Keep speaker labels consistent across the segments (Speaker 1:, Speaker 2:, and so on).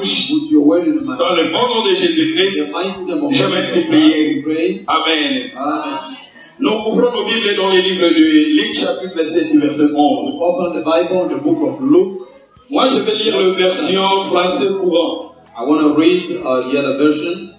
Speaker 1: bouche.
Speaker 2: With your word in my
Speaker 1: Dans le bon nom de Jésus-Christ,
Speaker 2: In the mighty name of
Speaker 1: je
Speaker 2: Jesus,
Speaker 1: vais te prier.
Speaker 2: we pray.
Speaker 1: Amen.
Speaker 2: Amen.
Speaker 1: Nous ouvrons nos Bibles dans les livres de Luc chapitre 7, verset 11.
Speaker 2: Open the Bible in the book of Luke.
Speaker 1: Moi, je vais lire la version français courant.
Speaker 2: I want to read the other version.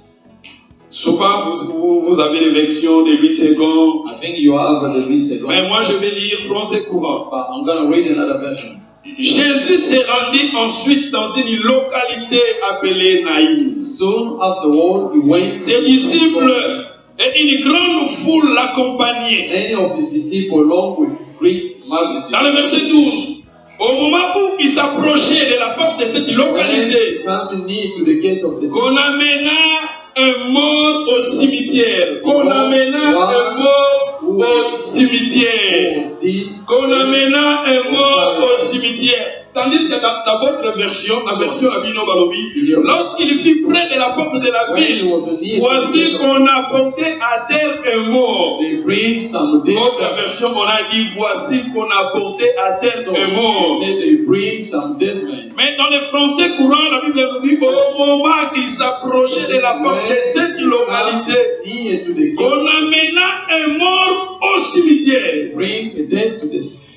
Speaker 1: Souvent, vous avez les versions de 8 secondes.
Speaker 2: I think you have the 8 seconds.
Speaker 1: Mais moi, je vais lire français courant.
Speaker 2: But I'm going to read another version.
Speaker 1: Jésus s'est rendu ensuite dans une localité appelée Naïm.
Speaker 2: Soon afterward, he went.
Speaker 1: Ses disciples et une grande foule l'accompagnaient.
Speaker 2: Many of his disciples, along with great multitude.
Speaker 1: Dans le verset 12, au moment où il s'approchait de la porte de cette localité,
Speaker 2: Come near to the gate of the city.
Speaker 1: qu'on amena un mort au cimetière. Qu'on amena un mort au cimetière. Qu'on amena un mort au cimetière. Tandis que dans votre version, la version Abino Balobi, lorsqu'il fut près de la porte de la ville, voici qu'on a porté à terre un mort. Votre version, on a dit, voici qu'on a porté à terre un mort. Mais dans le français courant, la Bible nous dit, au moment qu'il s'approchait de la porte de cette localité, qu'on amena un mort au cimetière.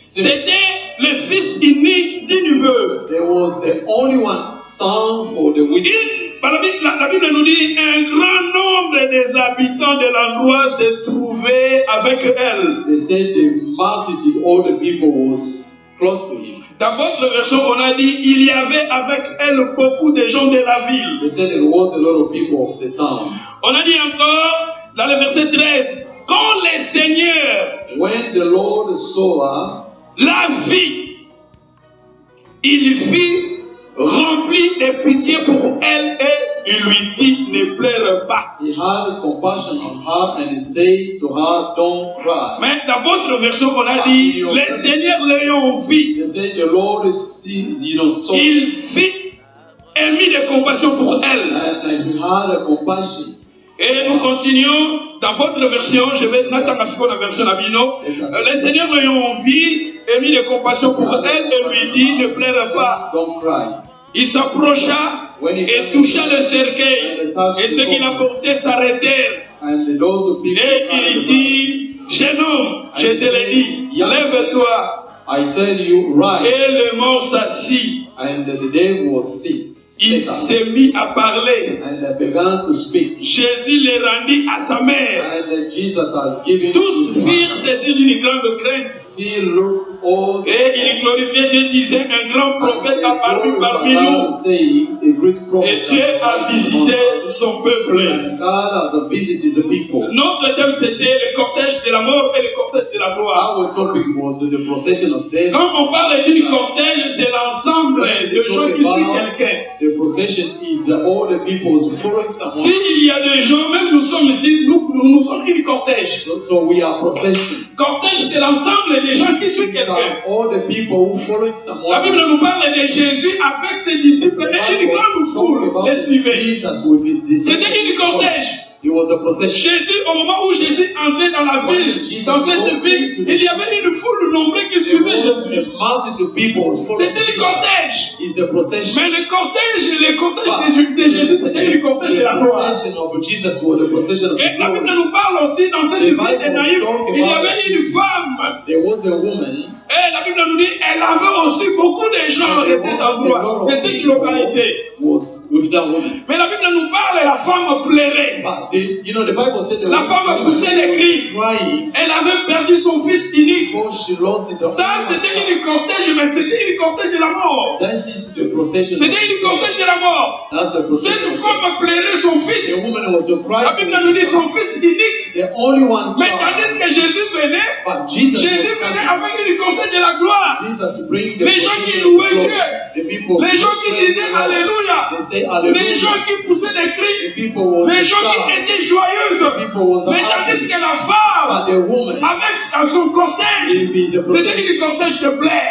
Speaker 1: C'était le fils unique d'une veuve.
Speaker 2: There was the only one son for the widow.
Speaker 1: La Bible nous dit un grand nombre des habitants de l'endroit se trouvaient avec elle.
Speaker 2: They said the multitude, all the people was close to him.
Speaker 1: Dans votre version, on a dit il y avait avec elle beaucoup de gens de la ville.
Speaker 2: They said there was a lot of people of the town.
Speaker 1: On a dit encore dans le verset 13, quand le Seigneur,
Speaker 2: when the Lord saw her,
Speaker 1: la vit, il fit rempli de pitié pour elle et il lui dit ne pleure pas.
Speaker 2: He had compassion on her and he said to her, don't cry.
Speaker 1: Mais dans votre version, on a dit le Seigneur l'ayant vu,
Speaker 2: They said the Lord sees, saw
Speaker 1: il fit émis de compassion pour elle.
Speaker 2: and he had a compassion.
Speaker 1: Et nous continuons dans votre version, je vais n'attendre à ce qu'on a version Abino. Le Seigneur l'ayant vu, émis de compassion pour elle et lui dit ne pleure pas.
Speaker 2: Don't cry.
Speaker 1: Il s'approcha et toucha le cercueil. Et ceux qui l'apportaient s'arrêtèrent.
Speaker 2: And those people,
Speaker 1: Et il dit, jeune homme, je te l'ai dit, lève-toi.
Speaker 2: I tell you, rise.
Speaker 1: Et le mort s'assit.
Speaker 2: And the day was sick.
Speaker 1: Il s'est mis à parler.
Speaker 2: And began to speak.
Speaker 1: Jésus le rendit à sa mère.
Speaker 2: And Jesus has given.
Speaker 1: Tous firent saisis d'une grande crainte.
Speaker 2: He looked all.
Speaker 1: Et il glorifiait Dieu, disait, un grand prophète apparu parmi nous. Et Dieu a visité son peuple.
Speaker 2: God has visited the people.
Speaker 1: Notre thème c'était le cortège de la mort et le cortège de la gloire.
Speaker 2: Our topic was the procession of death.
Speaker 1: Quand on parle d'une cortège, c'est l'ensemble de gens qui suivent quelqu'un.
Speaker 2: The procession is all the people following someone.
Speaker 1: S'il y a des gens, même nous sommes ici, nous sommes une cortège.
Speaker 2: So we are procession.
Speaker 1: Cortège, c'est l'ensemble des gens qui suivent quelqu'un.
Speaker 2: All the people who following someone.
Speaker 1: La Bible nous parle de Jésus avec ses disciples et une grande foule les suivait. C'était une cortège.
Speaker 2: It was a procession.
Speaker 1: Jésus, au moment où Jésus entrait dans la ville, dans cette ville, il y avait une foule nombreuse qui suivait Jésus. C'était une cortège. Mais le cortège de Jésus, c'était une cortège de la gloire. Et la Bible nous parle aussi dans cette ville de Naïm, il y avait une femme. Et la Bible nous dit, elle avait aussi beaucoup de gens de cet endroit, de cette localité. Mais la Bible nous parle et la femme pleurait. La femme poussait des cris. Elle avait perdu son fils unique. Ça, c'était une cortège, mais c'était une cortège de la mort. C'était une cortège de la mort. Cette femme pleurait son fils. La Bible nous dit son fils unique. Mais tandis que Jésus venait, Jésus venait avec une cortège de la gloire. Les gens qui louaient Dieu. Les gens qui disaient Alléluia. Les gens qui poussaient des cris. Les gens qui étaient joyeuses. Mais tandis que la femme, avec son cortège, c'était une cortège de plaie.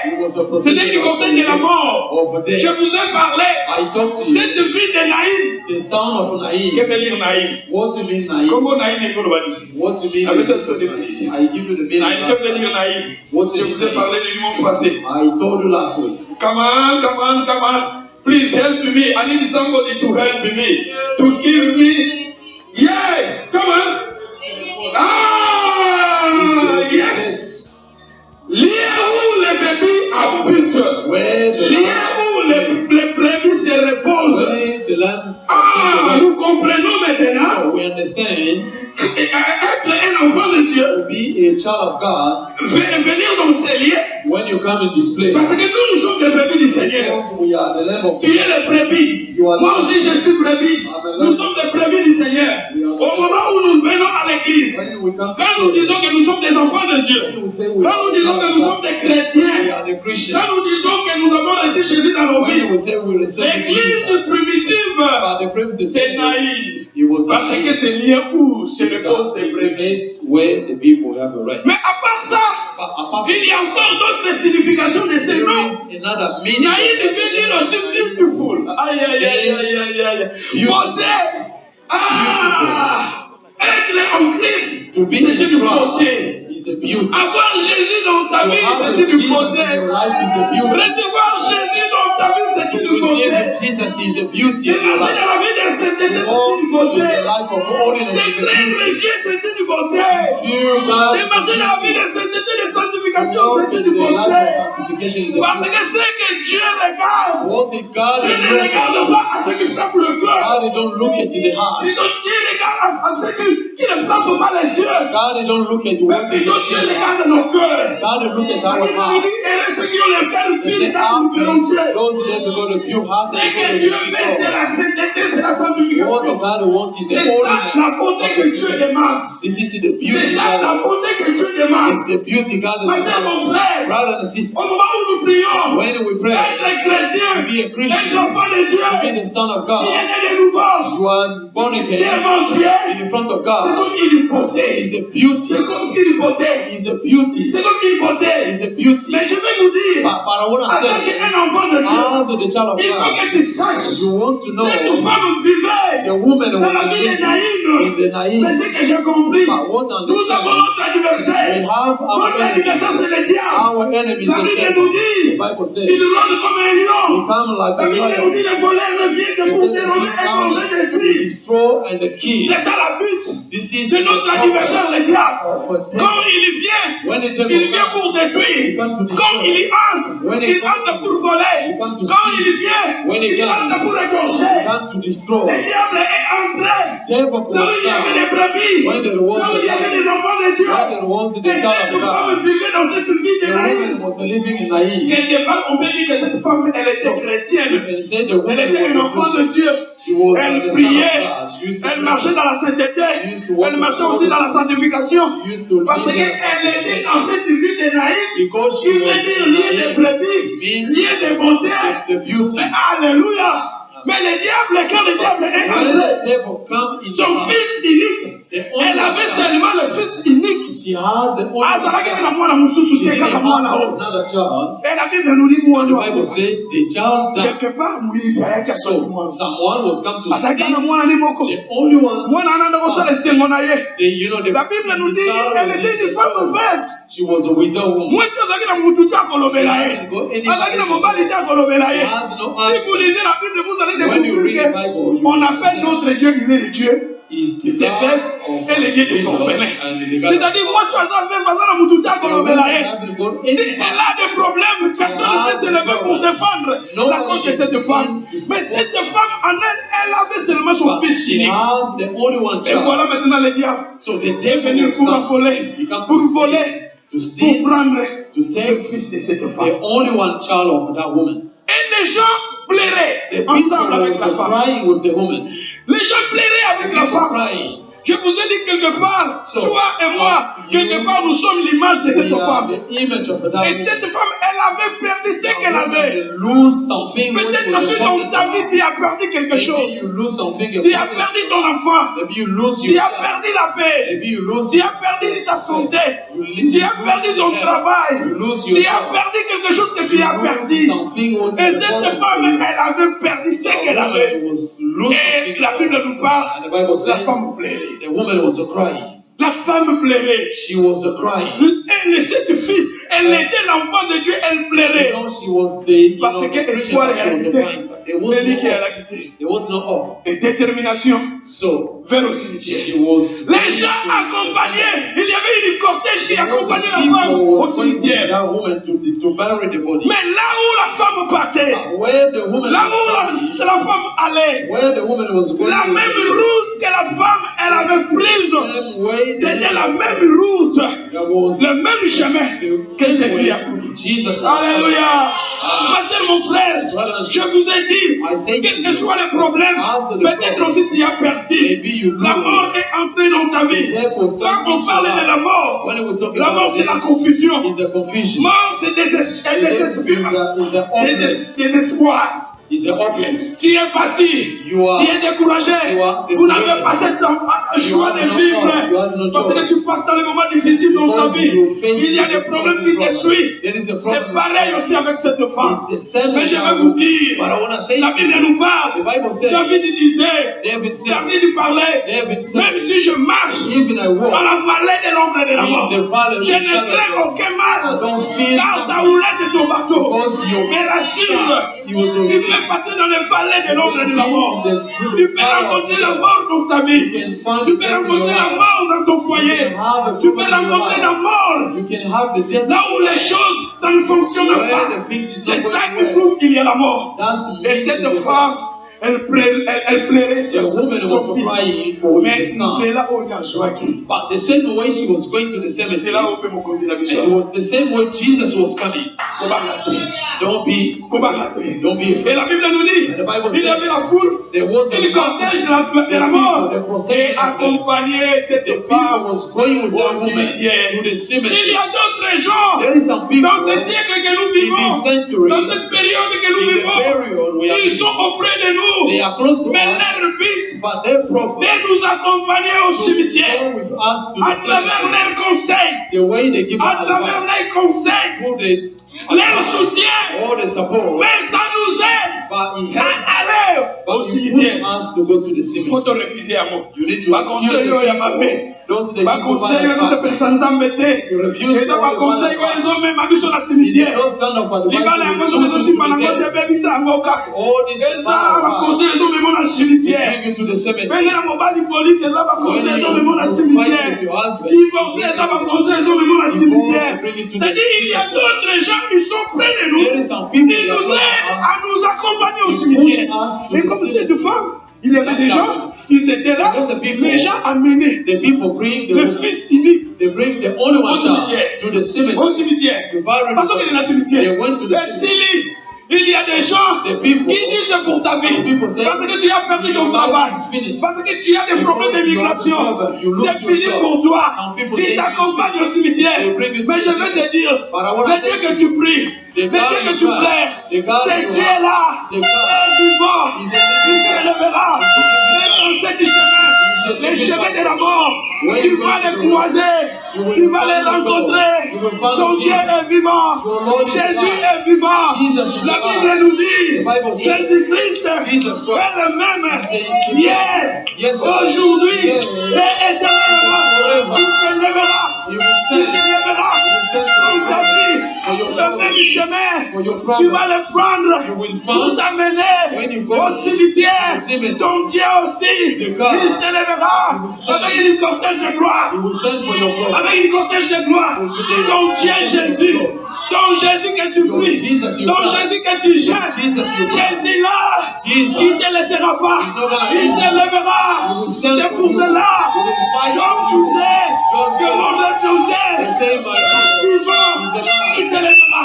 Speaker 1: C'était une cortège de la mort. Je vous ai parlé. Cette ville de Naïm. Qu'est-ce que veut dire Naïm? Comment Naïm est Naïm? Avec cette définition. Naïm, qu'est-ce que veut dire Naïm? Je vous ai parlé le dimanche passé.
Speaker 2: I told you last week.
Speaker 1: Come on. Please help me. I need somebody to help me. To give me. Yeah. Come on. Ah, yes. Lié où les bébés habitent. Lié où les brebis se reposent. Ah, nous comprenons maintenant.
Speaker 2: We understand.
Speaker 1: Être un enfant de Dieu.
Speaker 2: To be a child of God.
Speaker 1: Venir dans ces lieux.
Speaker 2: When you come in this place.
Speaker 1: Parce que nous sommes des brebis du Seigneur.
Speaker 2: We are the lamb of
Speaker 1: Tu es les brebis. Moi aussi je suis brebis. Nous sommes des brebis du Seigneur. Au moment où nous venons à l'église, quand nous disons que nous sommes des enfants de Dieu, quand nous disons que nous sommes des chrétiens, quand nous disons que nous avons reçu Jésus dans nos vies, l'église primitive, c'est naïf. Parce que c'est lié où c'est le cause des brebis. Mais à part ça, il y a encore d'autres significations de ces noms. Naïf veut dire aussi beautiful. Aïe, aïe, aïe, aïe, aïe. Beauté. Ah! Être en Christ, c'est une beauté. Avoir Jésus dans ta vie, c'est une beauté. Recevoir Jésus dans ta vie, c'est une beauté. Marcher dans la vie de sainteté, c'est une beauté. Déclarer Dieu, c'est une beauté. Marcher dans la vie de sainteté, de sanctification, c'est une beauté. Parce que c'est que Dieu regarde. Dieu ne regarde pas à ce qui frappe le cœur. Il regarde à ce qui ne frappe pas les yeux. Mais plutôt Dieu regarde nos cœurs. Et ceux qui ont le cœur pur, car nous verrons Dieu. Ce que Dieu fait, c'est la sainteté, c'est la sanctification. C'est ça la beauté que Dieu demande. C'est ça la beauté que Dieu demande. Ma sœur, mon frère, au moment où nous prions, être chrétien, être enfant de Dieu, tu es né de nouveau, tu es entier, c'est comme une beauté. C'est comme une beauté. C'est comme une beauté. Mais je vais vous dire, en tant qu'un enfant de Dieu, il faut que tu saches, cette femme vivait dans la vie des naïfs. Mais ce que j'ai compris, nous avons notre adversaire. Notre adversaire, c'est le diable. La Bible nous dit, il rôde comme un lion. La Bible nous dit, le voleur ne vient que pour dérober, étranger, détruire. C'est ça la but. C'est notre adversaire, le diable. Quand il vient pour détruire. Quand il entre pour voler. Quand il vient, il entre pour égorger. Le diable est entré. Là où il y avait des brebis. Là où il y avait des enfants de Dieu. Et cette femme vivait dans cette vie de naïf. Quelque part, on peut dire que cette femme, elle était chrétienne. Elle était un enfant de Dieu. Elle priait. Elle marchait dans la sainteté. Elle marchait aussi dans la sanctification. Parce qu'elle était dans cette vie de naïf. Qui veut dire lié de brebis, lié de beauté. Alléluia. Mais le diable, quand le diable est entré, son fils unique, elle avait seulement le fils unique. Elle avait nous dit, quelque part,
Speaker 2: someone was come to speak.
Speaker 1: the only one. La Bible nous dit, elle était une femme veuve.
Speaker 2: She was a widow woman.
Speaker 1: Si vous lisez la Bible, vous allez découvrir qu'on appelle notre Dieu, il est le Dieu des veufs et le Dieu des orphelins. C'est-à-dire, moi, je suis si elle a des problèmes, personne ne peut se lever pour défendre la cause de cette femme. Mais cette femme, en elle avait seulement son fils unique. Et voilà maintenant le diable. Il est venu pour voler, pour prendre le fils de cette femme.
Speaker 2: The only one child of that woman.
Speaker 1: Et les gens pleuraient ensemble avec la femme. Les gens pleuraient avec la femme. Je vous ai dit quelque part, toi et moi, quelque part nous sommes l'image de cette femme. Et cette femme, elle avait perdu ce qu'elle avait. Peut-être que dans ta vie, tu as perdu quelque chose. Tu as perdu ton enfant. Tu as perdu la paix. Tu as perdu ta santé. Tu as perdu ton travail. Tu as perdu quelque chose que tu as perdu. Et cette femme, elle avait perdu ce qu'elle avait. Et la Bible nous parle, la femme pleurait.
Speaker 2: The woman was crying.
Speaker 1: La femme pleurait.
Speaker 2: She was crying.
Speaker 1: Cette fille, elle était l'enfant de Dieu, elle pleurait.
Speaker 2: She was the,
Speaker 1: parce que espoir est quitté.
Speaker 2: There was no hope.
Speaker 1: Et détermination.
Speaker 2: So,
Speaker 1: vers le cimetière.
Speaker 2: Les
Speaker 1: gens accompagnaient. Il y avait une cortège qui accompagnait la femme au cimetière. Mais là où la femme partait, là où la femme allait, la même route que la femme elle avait prise, c'était la même route, le même chemin que Jésus a pris. Alléluia. Mon frère, je vous ai dit, quels que soient les problèmes, peut-être aussi tu as perdu. La mort est entrée dans ta vie. Quand on parle de la mort c'est la confusion. Mort c'est désespoir. Tu es parti, tu es découragé, vous n'avez pas ce choix de vivre parce que tu passes dans les moments difficiles dans ta vie. Il y a des problèmes qui te suivent. C'est pareil aussi avec cette femme. Mais je vais vous dire, la Bible nous parle. David disait, David parlait, même si je marche dans la vallée de l'ombre de la mort, je ne crains aucun mal, car ta houlette et ton bateau me rassurent. Tu peux passer dans les vallées de l'ombre de la mort. Tu peux rencontrer la mort dans ta vie. Tu peux rencontrer la mort dans ton foyer. Tu peux rencontrer la mort là où les choses ça ne fonctionne pas. C'est ça qui prouve qu'il y a la mort. Et cette femme, elle plairait sur son fils. Mais c'est là où il y a Joachim.
Speaker 2: But the same way she was going to the cemetery,
Speaker 1: c'est là où on peut me conduire la vie.
Speaker 2: it was the same way Jesus was coming. Don't be.
Speaker 1: Et la Bible nous dit, il y avait la foule, il cortège de la mort et accompagnait cette femme au cimetière. Il y a d'autres gens dans ce siècle que nous vivons, dans cette période que nous vivons, ils sont auprès de nous. Mais leur but de nous accompagner au cimetière à travers leurs conseils, à travers leurs conseils, leur soutien, mais ça nous aide à aller au cimetière. Il faut te refuser à moi. Pas conseil, il y a ma paix. Pas conseil, il y a personne t'embêter. Et donc, pas conseil, ils ont même habité sur la cimetière. Les balles, ils ont aussi pendant que tu es béni, ça va au cas. Et ça, pas conseil, ils ont même dans la cimetière. Mais là, mon bas de police, ils ont pas conseil, ils ont même dans la cimetière. Ils vont faire ça, pas conseil, ils ont même dans la cimetière. C'est-à-dire, il y a d'autres gens qui sont près de nous. Ils nous aident à nous accompagner au cimetière. Et comme cette femme, il y avait des gens, ils étaient là, les gens amenaient le fils unique au cimetière. Parce qu'il est dans le cimetière. Il y a des gens qui disent pour ta vie, parce que tu as perdu ton travail, parce que tu as des problèmes d'immigration, c'est fini pour toi. Ils t'accompagnent au cimetière. Mais je vais te dire, le Dieu que tu pries, le Dieu que tu plaies, c'est Dieu là, il est vivant, il te lèvera. Mais dans cette chemin, les chemins de la mort, tu vas les croiser, tu vas les rencontrer. Ton Dieu est vivant, Jésus est vivant. La Bible nous dit, Jésus-Christ est le même hier, aujourd'hui et éternellement. Il se lèvera, dans ta vie, le même chemin, tu vas le prendre pour t'amener au cimetière. Ton Dieu aussi, il se lèvera avec une cortège de gloire. Avec une cortège de gloire. Ton Dieu Jésus. Ton Jésus que tu pries, ton Jésus que tu cherches, Jésus là, il ne te laissera pas, il te lèvera. C'est pour cela, comme tu sais, que mon Dieu nous aide, vivant, il te lèvera,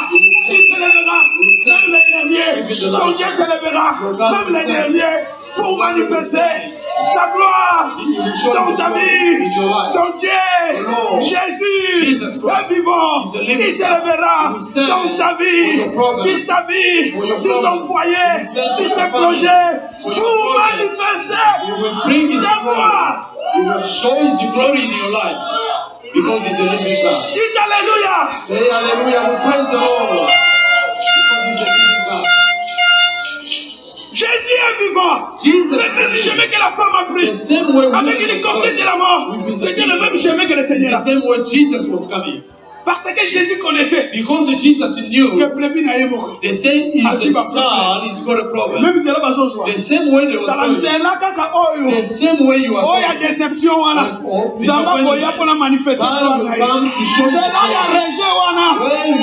Speaker 1: même les derniers, ton Dieu te lèvera, même les derniers, pour manifester sa gloire dans ta vie, ton Dieu, Jésus, est vivant, il te lèvera dans ta vie, sur ta vie, sur ton foyer, sur tes projets, pour manifester sa gloire.
Speaker 2: He will show His glory in your life because He's a living God.
Speaker 1: Dites Alléluia.
Speaker 2: Say Hallelujah. We praise the Lord because He's a living God.
Speaker 1: Jésus est mort.
Speaker 2: Jesus,
Speaker 1: Le même chemin que la femme a pris.
Speaker 2: the same way
Speaker 1: Avec le cortège de la mort. C'était le même chemin que le Seigneur.
Speaker 2: the same way Jesus was coming.
Speaker 1: Parce que Jésus connaissait
Speaker 2: Because Jesus knew,
Speaker 1: que brebis n'aille mort.
Speaker 2: they say he's a child, he's got a problem.
Speaker 1: Même si elle a besoin de soi.
Speaker 2: The same way they were
Speaker 1: The
Speaker 2: going. The same way you are
Speaker 1: oh, il y a
Speaker 2: going.
Speaker 1: déception wana. Zamba boya pour la manifestation.
Speaker 2: God will come to show you
Speaker 1: C'est là il y a rejet wana.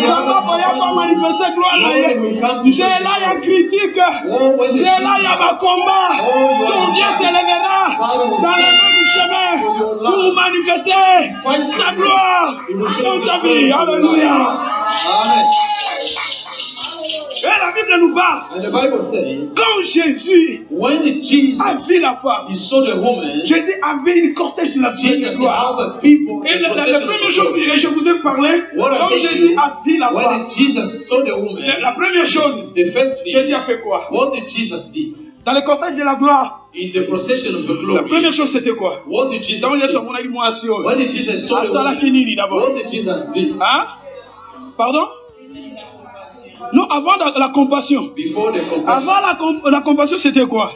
Speaker 1: Zamba boya pour manifester gloire na ye. C'est là il y a critique. C'est là il y a ma combat. Ton Dieu s'élèvera dans le même chemin pour manifester sa gloire dans ta vie. Alléluia.
Speaker 2: Amen.
Speaker 1: Et la Bible nous parle.
Speaker 2: And the Bible says,
Speaker 1: Quand Jésus
Speaker 2: when Jesus
Speaker 1: a vu la femme,
Speaker 2: he saw the woman,
Speaker 1: Jésus avait une cortège de la
Speaker 2: Jesus
Speaker 1: gloire.
Speaker 2: had the people.
Speaker 1: Et la première chose que je vous ai parlé, quand Jésus a vu la femme,
Speaker 2: when Jesus saw the woman,
Speaker 1: la première chose,
Speaker 2: the first thing,
Speaker 1: Jésus a fait quoi?
Speaker 2: what did Jesus did?
Speaker 1: Dans le cortège de la gloire,
Speaker 2: In the procession of the
Speaker 1: la
Speaker 2: glory,
Speaker 1: première chose c'était quoi?
Speaker 2: what did Jesus
Speaker 1: Dans les
Speaker 2: do?
Speaker 1: sommes, on a dit moi à Sion.
Speaker 2: When did Jesus saw the
Speaker 1: Asala
Speaker 2: woman,
Speaker 1: kinini d'abord.
Speaker 2: what did Jesus do?
Speaker 1: Hein? Pardon? Non, avant la compassion.
Speaker 2: Before the compassion,
Speaker 1: Avant la compassion, c'était quoi?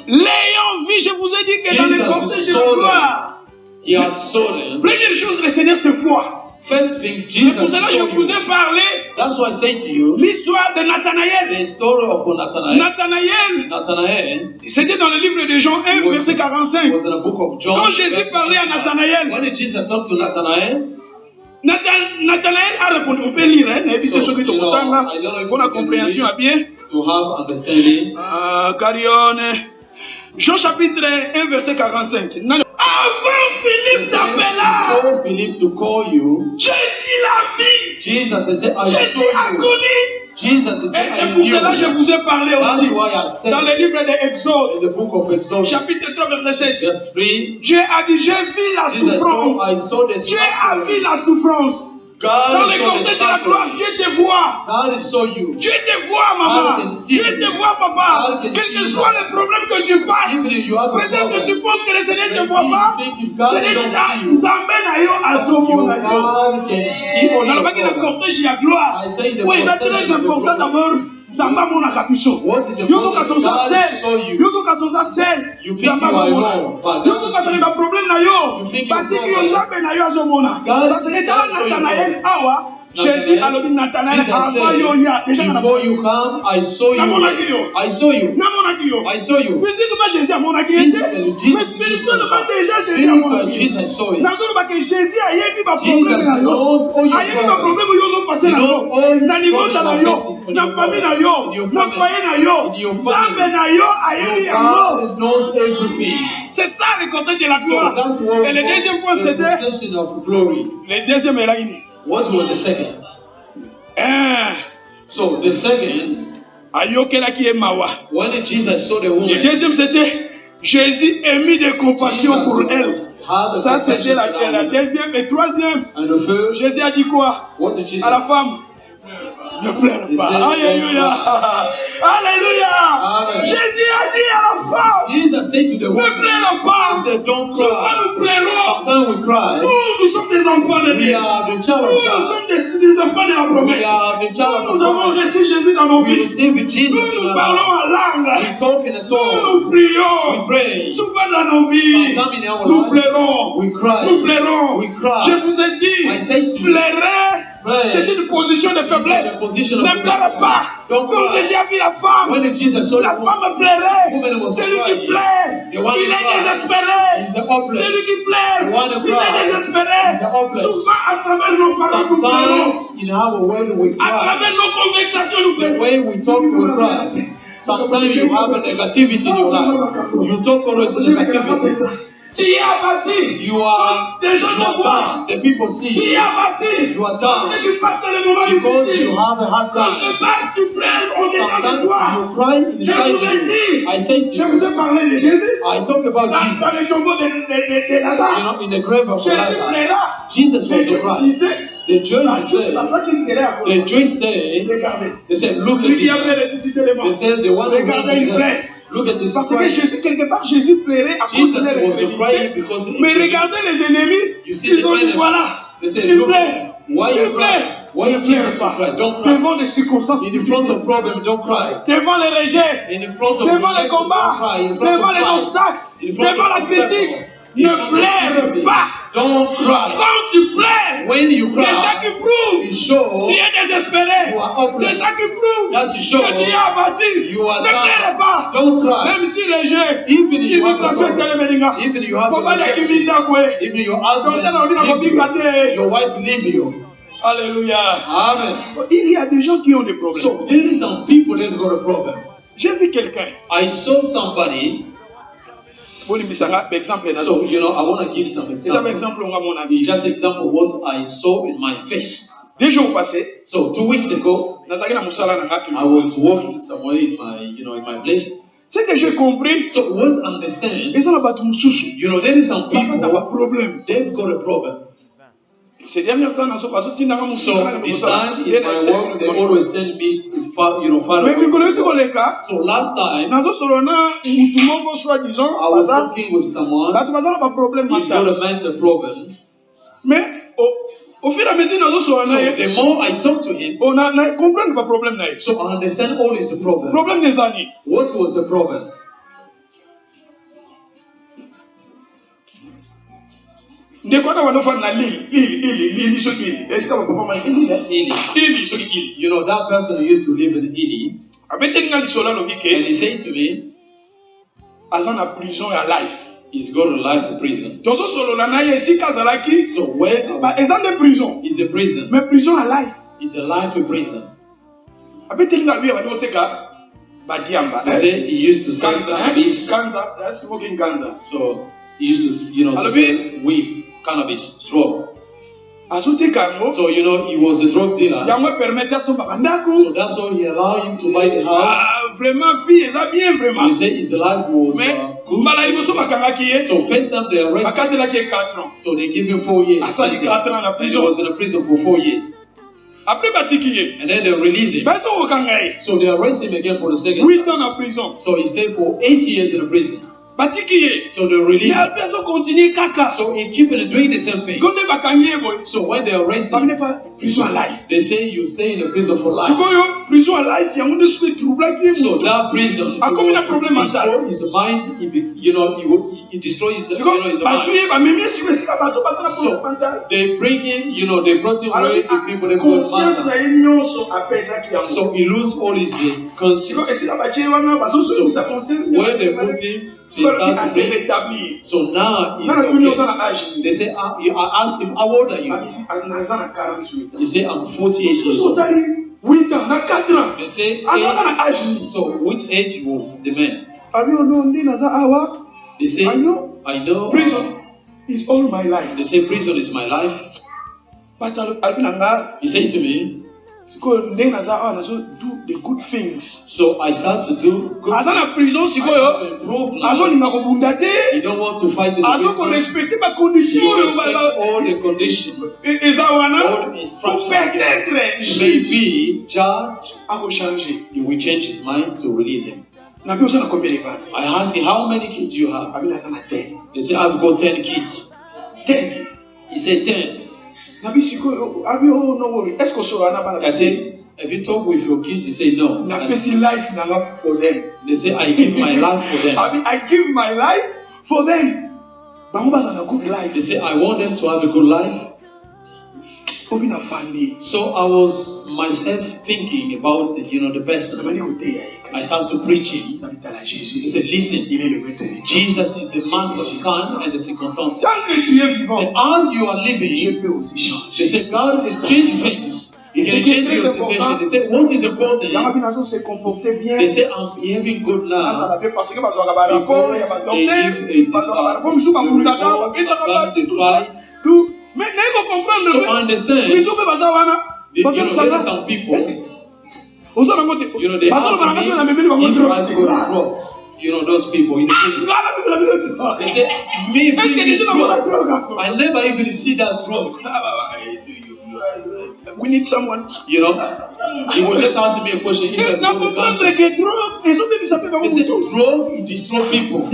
Speaker 1: L'ayant vu, je vous ai dit que dans le cortège de la gloire,
Speaker 2: he had saw them.
Speaker 1: première chose, le Seigneur te voit.
Speaker 2: First thing
Speaker 1: C'est
Speaker 2: Jesus
Speaker 1: pour cela que
Speaker 2: saw
Speaker 1: je vous
Speaker 2: you.
Speaker 1: ai parlé
Speaker 2: That's why I say to you,
Speaker 1: l'histoire de Nathanaël.
Speaker 2: the story of Nathanael.
Speaker 1: Nathanaël, c'était dans le livre de Jean 1, verset 45.
Speaker 2: Was in the book of John.
Speaker 1: Quand Jésus parlait à Nathanaël,
Speaker 2: When did Jesus talk to Nathanael?
Speaker 1: Nathanaël a répondu, on peut lire, hein, évitez ce que tu entends, il faut la compréhension à bien.
Speaker 2: To have understanding.
Speaker 1: Carione. Jean chapitre 1, verset 45. Avant Philippe t'appela,
Speaker 2: Before Philip to call you,
Speaker 1: Jésus l'a vu.
Speaker 2: Jesus said, I
Speaker 1: Jésus a
Speaker 2: saw you.
Speaker 1: connu.
Speaker 2: Jesus said,
Speaker 1: Et
Speaker 2: I
Speaker 1: pour
Speaker 2: knew
Speaker 1: cela, je
Speaker 2: you.
Speaker 1: vous ai parlé
Speaker 2: That's
Speaker 1: aussi.
Speaker 2: why I said
Speaker 1: Dans le livre de Exode,
Speaker 2: in the book of Exodus,
Speaker 1: chapitre 3, verset 7.
Speaker 2: verse 3,
Speaker 1: Dieu a dit, j'ai vu la
Speaker 2: Jesus said,
Speaker 1: souffrance.
Speaker 2: I saw the
Speaker 1: Dieu a vu
Speaker 2: suffering.
Speaker 1: la souffrance. Dans
Speaker 2: God
Speaker 1: les
Speaker 2: saw the
Speaker 1: cortèges de la gloire,
Speaker 2: suffering.
Speaker 1: Dieu te voit.
Speaker 2: God saw you.
Speaker 1: Dieu te voit, maman. Dieu te voit, papa. Quel que soit le problème que tu passes,
Speaker 2: Even if you have a
Speaker 1: peut-être que
Speaker 2: problem,
Speaker 1: tu penses que le Seigneur ne te
Speaker 2: maybe
Speaker 1: voit pas.
Speaker 2: you think if God
Speaker 1: Seigneur
Speaker 2: don't
Speaker 1: dit,
Speaker 2: see you,
Speaker 1: Nzambe na yo azomo na yo.
Speaker 2: God can see all
Speaker 1: Dans le
Speaker 2: your
Speaker 1: bac de
Speaker 2: problems.
Speaker 1: cortège, il y a gloire.
Speaker 2: I say the
Speaker 1: Oui, c'est
Speaker 2: procession
Speaker 1: très
Speaker 2: of the
Speaker 1: important
Speaker 2: glory.
Speaker 1: d'abord. Nzamba mona kapiso.
Speaker 2: What is the
Speaker 1: Yo
Speaker 2: process?
Speaker 1: ko kasoza
Speaker 2: God
Speaker 1: sel.
Speaker 2: saw you.
Speaker 1: Yo ko kasoza sel.
Speaker 2: You think you are alone, but
Speaker 1: Yo
Speaker 2: God
Speaker 1: ko
Speaker 2: sees
Speaker 1: kasoza
Speaker 2: you.
Speaker 1: ba problème na yo.
Speaker 2: You think
Speaker 1: Parce
Speaker 2: you're
Speaker 1: que yo
Speaker 2: wrong.
Speaker 1: Nzambe na yo azomona.
Speaker 2: God
Speaker 1: Parce que
Speaker 2: sees
Speaker 1: dans
Speaker 2: you.
Speaker 1: Nathanaël awa, Jésus a dit Nathanaël
Speaker 2: Jesus
Speaker 1: avant yo ya. Déjà
Speaker 2: said,
Speaker 1: na
Speaker 2: before you come, I saw
Speaker 1: Namonaki
Speaker 2: you.
Speaker 1: yo.
Speaker 2: I saw you.
Speaker 1: Namonaki yo.
Speaker 2: I saw you.
Speaker 1: Physiquement Jésus a monaki yo. Mais spirituellement déjà Jésus a monaki yo.
Speaker 2: Jesus saw you.
Speaker 1: Nazoloba que Jésus a yebi ba
Speaker 2: Jesus
Speaker 1: problème na yo.
Speaker 2: knows all your
Speaker 1: Ayebi ba
Speaker 2: problems.
Speaker 1: problème yo zo passer na yo. Na niveau na yo, na famille na yo, na foyer na yo, Nzambe na yo ayebi yango.
Speaker 2: God knows everything.
Speaker 1: C'est ça le côté de la
Speaker 2: So
Speaker 1: gloire.
Speaker 2: that's what
Speaker 1: Et le deuxième point
Speaker 2: the
Speaker 1: c'était
Speaker 2: procession of glory.
Speaker 1: le deuxième est là ini.
Speaker 2: What was the second? So the second,
Speaker 1: Ayokelaki emawa.
Speaker 2: when Jesus saw the
Speaker 1: Le
Speaker 2: woman,
Speaker 1: deuxième c'était Jésus émis de compassion pour elle.
Speaker 2: had a
Speaker 1: Ça c'était
Speaker 2: compassion for
Speaker 1: la
Speaker 2: that woman.
Speaker 1: deuxième. Et troisième,
Speaker 2: And the third,
Speaker 1: Jésus a dit quoi
Speaker 2: what did Jesus
Speaker 1: à la femme? Ne pleure pas. Alléluia. Alléluia.
Speaker 2: Amen.
Speaker 1: Jésus a dit à la femme,
Speaker 2: Jesus said to the
Speaker 1: ne
Speaker 2: woman,
Speaker 1: pleure
Speaker 2: he
Speaker 1: pas.
Speaker 2: said, don't
Speaker 1: Souvent
Speaker 2: cry.
Speaker 1: nous pleurons.
Speaker 2: Sometimes we cry.
Speaker 1: Nous sommes des enfants de
Speaker 2: We
Speaker 1: Dieu.
Speaker 2: are the child
Speaker 1: Nous
Speaker 2: of God.
Speaker 1: sommes des enfants de la
Speaker 2: We
Speaker 1: promesse.
Speaker 2: are the child
Speaker 1: Nous
Speaker 2: of
Speaker 1: avons
Speaker 2: God.
Speaker 1: reçu Jésus dans nos
Speaker 2: We
Speaker 1: vies.
Speaker 2: receive Jesus in
Speaker 1: Nous
Speaker 2: our
Speaker 1: parlons
Speaker 2: life.
Speaker 1: en langue.
Speaker 2: We talk in a tongue.
Speaker 1: Nous prions.
Speaker 2: We pray.
Speaker 1: Souvent dans nos vies,
Speaker 2: Sometimes in our
Speaker 1: nous
Speaker 2: life,
Speaker 1: pleurons.
Speaker 2: we cry.
Speaker 1: Nous pleurons.
Speaker 2: We cry.
Speaker 1: Je vous ai
Speaker 2: I say
Speaker 1: dit,
Speaker 2: to you,
Speaker 1: pleurer,
Speaker 2: pray.
Speaker 1: c'est une position de faiblesse.
Speaker 2: It's a position of
Speaker 1: Ne pleure pas.
Speaker 2: Don't
Speaker 1: Quand
Speaker 2: cry.
Speaker 1: Jésus a vu la femme,
Speaker 2: When Jesus saw
Speaker 1: la
Speaker 2: the woman,
Speaker 1: femme pleurait.
Speaker 2: woman was
Speaker 1: Celui qui
Speaker 2: crying.
Speaker 1: pleure,
Speaker 2: The one
Speaker 1: il
Speaker 2: who
Speaker 1: est
Speaker 2: cried.
Speaker 1: désespéré.
Speaker 2: He's the hopeless.
Speaker 1: Celui qui pleure,
Speaker 2: The one who
Speaker 1: il est
Speaker 2: cried.
Speaker 1: désespéré.
Speaker 2: He's the hopeless.
Speaker 1: Souvent, à travers nos paroles, nous pleurons.
Speaker 2: Sometimes in our way we
Speaker 1: À
Speaker 2: cry.
Speaker 1: travers nos conversations, nous
Speaker 2: The
Speaker 1: pleurons.
Speaker 2: way we talk, we cry. Sometimes you have a negativity in your life. You talk always negativity.
Speaker 1: Tu es abattu.
Speaker 2: You are
Speaker 1: Des gens te voient.
Speaker 2: down. The people
Speaker 1: Tu
Speaker 2: see
Speaker 1: es
Speaker 2: you.
Speaker 1: abattu.
Speaker 2: You are
Speaker 1: Parce
Speaker 2: down.
Speaker 1: que tu passes le moment
Speaker 2: Because
Speaker 1: difficile.
Speaker 2: you have a hard
Speaker 1: Quand
Speaker 2: time.
Speaker 1: le bas, tu pleures au dedans de
Speaker 2: Sometimes
Speaker 1: toi.
Speaker 2: you cry
Speaker 1: Je
Speaker 2: inside
Speaker 1: vous ai dit,
Speaker 2: you. I say to
Speaker 1: je vous
Speaker 2: you,
Speaker 1: ai parlé de Jésus.
Speaker 2: I talk about Jesus.
Speaker 1: Dans le tombeau de Lazare.
Speaker 2: You know, in the grave of
Speaker 1: Jésus
Speaker 2: Lazarus,
Speaker 1: pleura.
Speaker 2: Jesus
Speaker 1: Mais
Speaker 2: was
Speaker 1: Dieu
Speaker 2: to cry.
Speaker 1: disait,
Speaker 2: The Jews
Speaker 1: la
Speaker 2: said,
Speaker 1: fois qu'il pleurait à
Speaker 2: the
Speaker 1: cause.
Speaker 2: Jews said,
Speaker 1: Regardez.
Speaker 2: they said, look at
Speaker 1: Lui qui
Speaker 2: this.
Speaker 1: avait ressuscité les morts.
Speaker 2: They said, the one who
Speaker 1: Regardez,
Speaker 2: raised
Speaker 1: il
Speaker 2: the
Speaker 1: pleure.
Speaker 2: dead. Look at this.
Speaker 1: Parce que Jésus, quelque part, Jésus pleurait à cause de
Speaker 2: Jesus was
Speaker 1: l'incrédulité.
Speaker 2: crying because
Speaker 1: Mais regardez les ennemis,
Speaker 2: You see
Speaker 1: ils
Speaker 2: the
Speaker 1: ont dit
Speaker 2: enemy.
Speaker 1: voilà,
Speaker 2: They said,
Speaker 1: il
Speaker 2: look,
Speaker 1: pleure,
Speaker 2: why
Speaker 1: il
Speaker 2: you
Speaker 1: pleure.
Speaker 2: cry? When you tears of cry, don't cry.
Speaker 1: Devant les circonstances,
Speaker 2: In the front of problems, don't cry.
Speaker 1: devant les rejets,
Speaker 2: In the front of
Speaker 1: devant les
Speaker 2: rejection, don't
Speaker 1: combats,
Speaker 2: cry. In front
Speaker 1: devant
Speaker 2: of
Speaker 1: les
Speaker 2: fight,
Speaker 1: obstacles,
Speaker 2: in front
Speaker 1: devant
Speaker 2: of
Speaker 1: la critique,
Speaker 2: obstacles,
Speaker 1: ne
Speaker 2: in front of
Speaker 1: pleure
Speaker 2: criticism,
Speaker 1: pas.
Speaker 2: don't cry.
Speaker 1: Quand tu pleures,
Speaker 2: When you
Speaker 1: c'est ça
Speaker 2: cry,
Speaker 1: qui prouve
Speaker 2: it shows
Speaker 1: tu es désespéré.
Speaker 2: you are
Speaker 1: C'est
Speaker 2: hopeless.
Speaker 1: ça qui prouve
Speaker 2: That's
Speaker 1: que
Speaker 2: show
Speaker 1: tu es abattu.
Speaker 2: you are
Speaker 1: Ne pleure pas.
Speaker 2: down. Don't cry.
Speaker 1: Même si les jeux,
Speaker 2: Even if you have
Speaker 1: immigration est telle meninga.
Speaker 2: even you have
Speaker 1: Faut pas dire qu'il
Speaker 2: rejection,
Speaker 1: vit d'accord.
Speaker 2: even your
Speaker 1: Quand
Speaker 2: husband
Speaker 1: on a envie
Speaker 2: leave
Speaker 1: de
Speaker 2: you, your wife leave you.
Speaker 1: Alléluia.
Speaker 2: Amen.
Speaker 1: Il y a des gens qui ont des problèmes.
Speaker 2: So there is some people that got a problem.
Speaker 1: J'ai vu quelqu'un.
Speaker 2: I saw somebody.
Speaker 1: Bon, il me sera exemple là.
Speaker 2: So you know, I want to give some
Speaker 1: C'est ça
Speaker 2: example.
Speaker 1: exemple on a mon avis.
Speaker 2: Just example what I saw in my face.
Speaker 1: 2 jours passés,
Speaker 2: So 2 weeks ago,
Speaker 1: nazaki na musala na ngaki.
Speaker 2: I was walking somewhere in my place.
Speaker 1: Ce que j'ai compris,
Speaker 2: So what I understand,
Speaker 1: ils ont battu mususu.
Speaker 2: you know, there is some
Speaker 1: Parce que t'as pas
Speaker 2: people
Speaker 1: problème.
Speaker 2: they've got a problem.
Speaker 1: Ces derniers temps, nazo bazo tinda nga
Speaker 2: So
Speaker 1: musala na
Speaker 2: this
Speaker 1: musala.
Speaker 2: time in my work, they always send me far, far
Speaker 1: Mais
Speaker 2: away.
Speaker 1: mikolo yote koleka,
Speaker 2: So last time
Speaker 1: nazo solo na mutu moko soit disons,
Speaker 2: I was
Speaker 1: baza
Speaker 2: talking with someone.
Speaker 1: bato baza na ba problème
Speaker 2: He's got
Speaker 1: mental.
Speaker 2: a mental problem.
Speaker 1: Mais au fur et à mesure nazo solo
Speaker 2: So
Speaker 1: na ye,
Speaker 2: the more I talk to him,
Speaker 1: on a comprendre pas problème na ye.
Speaker 2: so I understand all is the problem.
Speaker 1: Problème des années.
Speaker 2: What was the problem?
Speaker 1: Ndeko na wanofa na lili so ili. Est-ce que papa m'a ili là? Ili so ili.
Speaker 2: You know, that person who used to live in Italy,
Speaker 1: Abete nga lisola lo
Speaker 2: and
Speaker 1: bike,
Speaker 2: he said to me,
Speaker 1: azan na prison ya life.
Speaker 2: he's got a life in prison.
Speaker 1: Tozo solo na ye si kazalaki,
Speaker 2: So where
Speaker 1: ba ezan de prison.
Speaker 2: is a prison?
Speaker 1: Mais prison ya life.
Speaker 2: Is a life in prison.
Speaker 1: Abete nga lui abani oteka ba diamba.
Speaker 2: He said he used to sell cannabis.
Speaker 1: Cancer, smoking cancer.
Speaker 2: So he used to, you know, to sell weed, cannabis, drug.
Speaker 1: Azoteka ngo.
Speaker 2: So, you know, he was a drug dealer.
Speaker 1: Yango permettre so
Speaker 2: So
Speaker 1: bandako.
Speaker 2: that's why he allowed him to buy the house.
Speaker 1: Vraiment vie eza bien vraiment.
Speaker 2: He said his life was
Speaker 1: Mais
Speaker 2: good.
Speaker 1: mbala liboso bakangaki ye.
Speaker 2: So first time they arrested,
Speaker 1: Bakatelaki 4 ans.
Speaker 2: so they gave him 4 years.
Speaker 1: Asali 4 ans na
Speaker 2: And he
Speaker 1: prison.
Speaker 2: was in a prison for 4 years.
Speaker 1: Après batiki ye.
Speaker 2: And then they released him.
Speaker 1: Bazo okanga ye.
Speaker 2: So they arrested him again for the second
Speaker 1: 8
Speaker 2: time.
Speaker 1: ans na prison.
Speaker 2: So he stayed for 8 years in the prison.
Speaker 1: Batiki ye.
Speaker 2: So they released
Speaker 1: Mais
Speaker 2: him.
Speaker 1: après azo continue kaka.
Speaker 2: So he keep on doing the same thing.
Speaker 1: Konde bakangi ye boy.
Speaker 2: So when they arrest him,
Speaker 1: Bakine fa prison life.
Speaker 2: they say you stay in the prison for life.
Speaker 1: Sikoyo prison life yango nde suki trouble ki
Speaker 2: So
Speaker 1: moto.
Speaker 2: that prison,
Speaker 1: Ah, comme il a problème
Speaker 2: destroy
Speaker 1: mental.
Speaker 2: his mind. You know, he destroys his
Speaker 1: Because bazu
Speaker 2: mind.
Speaker 1: ye ba memi suki esika bazo bazo na
Speaker 2: So
Speaker 1: problème mental.
Speaker 2: they bring him. You know, they brought him
Speaker 1: Alors
Speaker 2: away the people that got
Speaker 1: conscience na
Speaker 2: mental.
Speaker 1: ye nyonso apesaki yango.
Speaker 2: So he lose all his conscience.
Speaker 1: Siko esika batie wana bazo
Speaker 2: So
Speaker 1: sa conscience.
Speaker 2: when they put him, he started to
Speaker 1: se
Speaker 2: drink.
Speaker 1: rétablir.
Speaker 2: So now he's
Speaker 1: Nana kuni
Speaker 2: okay.
Speaker 1: ozana âge.
Speaker 2: They say, I asked him, how old are you?
Speaker 1: Azana 48 ans.
Speaker 2: He said, I'm 48 years old.
Speaker 1: Totally 8 ans, na 4 ans.
Speaker 2: They say,
Speaker 1: Azana âge.
Speaker 2: so which age was the man?
Speaker 1: Abi ono ndi naza awa.
Speaker 2: They say,
Speaker 1: I know.
Speaker 2: I know.
Speaker 1: Prison is all my life.
Speaker 2: They say, prison is my life.
Speaker 1: But albi nanga
Speaker 2: He said to me,
Speaker 1: siko ndi naza awa nazo do the good things.
Speaker 2: so I start to do good
Speaker 1: Azana
Speaker 2: things.
Speaker 1: prison
Speaker 2: I
Speaker 1: sikoyo.
Speaker 2: have to improve now.
Speaker 1: Azo linga kobunda
Speaker 2: You
Speaker 1: te.
Speaker 2: don't want to fight in the
Speaker 1: Azo ko
Speaker 2: prison.
Speaker 1: respecter ba condition
Speaker 2: You
Speaker 1: oyo
Speaker 2: respect all the conditions.
Speaker 1: eza wana.
Speaker 2: All the instructions.
Speaker 1: Peut-être
Speaker 2: Maybe judge,
Speaker 1: ako changer.
Speaker 2: he will change his mind to release him.
Speaker 1: Na bio sana combien de fois?
Speaker 2: I ask him, how many kids do you have?
Speaker 1: Abi naza na 10.
Speaker 2: They say, I've got 10 kids.
Speaker 1: 10.
Speaker 2: He said, 10.
Speaker 1: Nabi siko abi oh no worry. Est-ce que so wana bana?
Speaker 2: I say, have you talked with your kids? He say, no.
Speaker 1: Na pesi life nanga for them.
Speaker 2: They say, I give my life for them.
Speaker 1: Abi I give my life for them. Bango baza na good life.
Speaker 2: They say, I want them to have a good life.
Speaker 1: Obi na family.
Speaker 2: So I was myself thinking about the person.
Speaker 1: Namani kote ya.
Speaker 2: I started to preach him.
Speaker 1: Na bitala
Speaker 2: He
Speaker 1: Jésus.
Speaker 2: said, listen,
Speaker 1: Il est le maître de
Speaker 2: Jesus is the master of the times and the circumstances.
Speaker 1: Tant que tu es
Speaker 2: And
Speaker 1: vivant,
Speaker 2: as you are
Speaker 1: je
Speaker 2: living,
Speaker 1: peux aussi changer.
Speaker 2: they say, God can change things. He can change your situation. They say, what is important?
Speaker 1: Yanga binazo se comporter bien.
Speaker 2: They say, I'm behaving good
Speaker 1: Ça
Speaker 2: now.
Speaker 1: la fait parce que bazo ba rapport, ya ba docteur, bazo ba rapport musu ba mundaka, ba pesa ba tout. Mais n'est pas comprendre
Speaker 2: So I
Speaker 1: le.
Speaker 2: understand.
Speaker 1: Biso be baza wana.
Speaker 2: You
Speaker 1: Bazo
Speaker 2: know, there
Speaker 1: sala.
Speaker 2: are some people,
Speaker 1: Oza na ngote.
Speaker 2: you know, they
Speaker 1: Bazo
Speaker 2: ask
Speaker 1: ba
Speaker 2: me
Speaker 1: na memeli ba
Speaker 2: if I go
Speaker 1: ngote.
Speaker 2: drug. You know, those people in the prison. They say, me
Speaker 1: Est-ce que
Speaker 2: being
Speaker 1: les
Speaker 2: this
Speaker 1: gens vont
Speaker 2: drug.
Speaker 1: drogue?
Speaker 2: I never even see that drug.
Speaker 1: we need someone.
Speaker 2: You know, he was just asking me a question. If I go to the country, he said, drug, it destroys people. So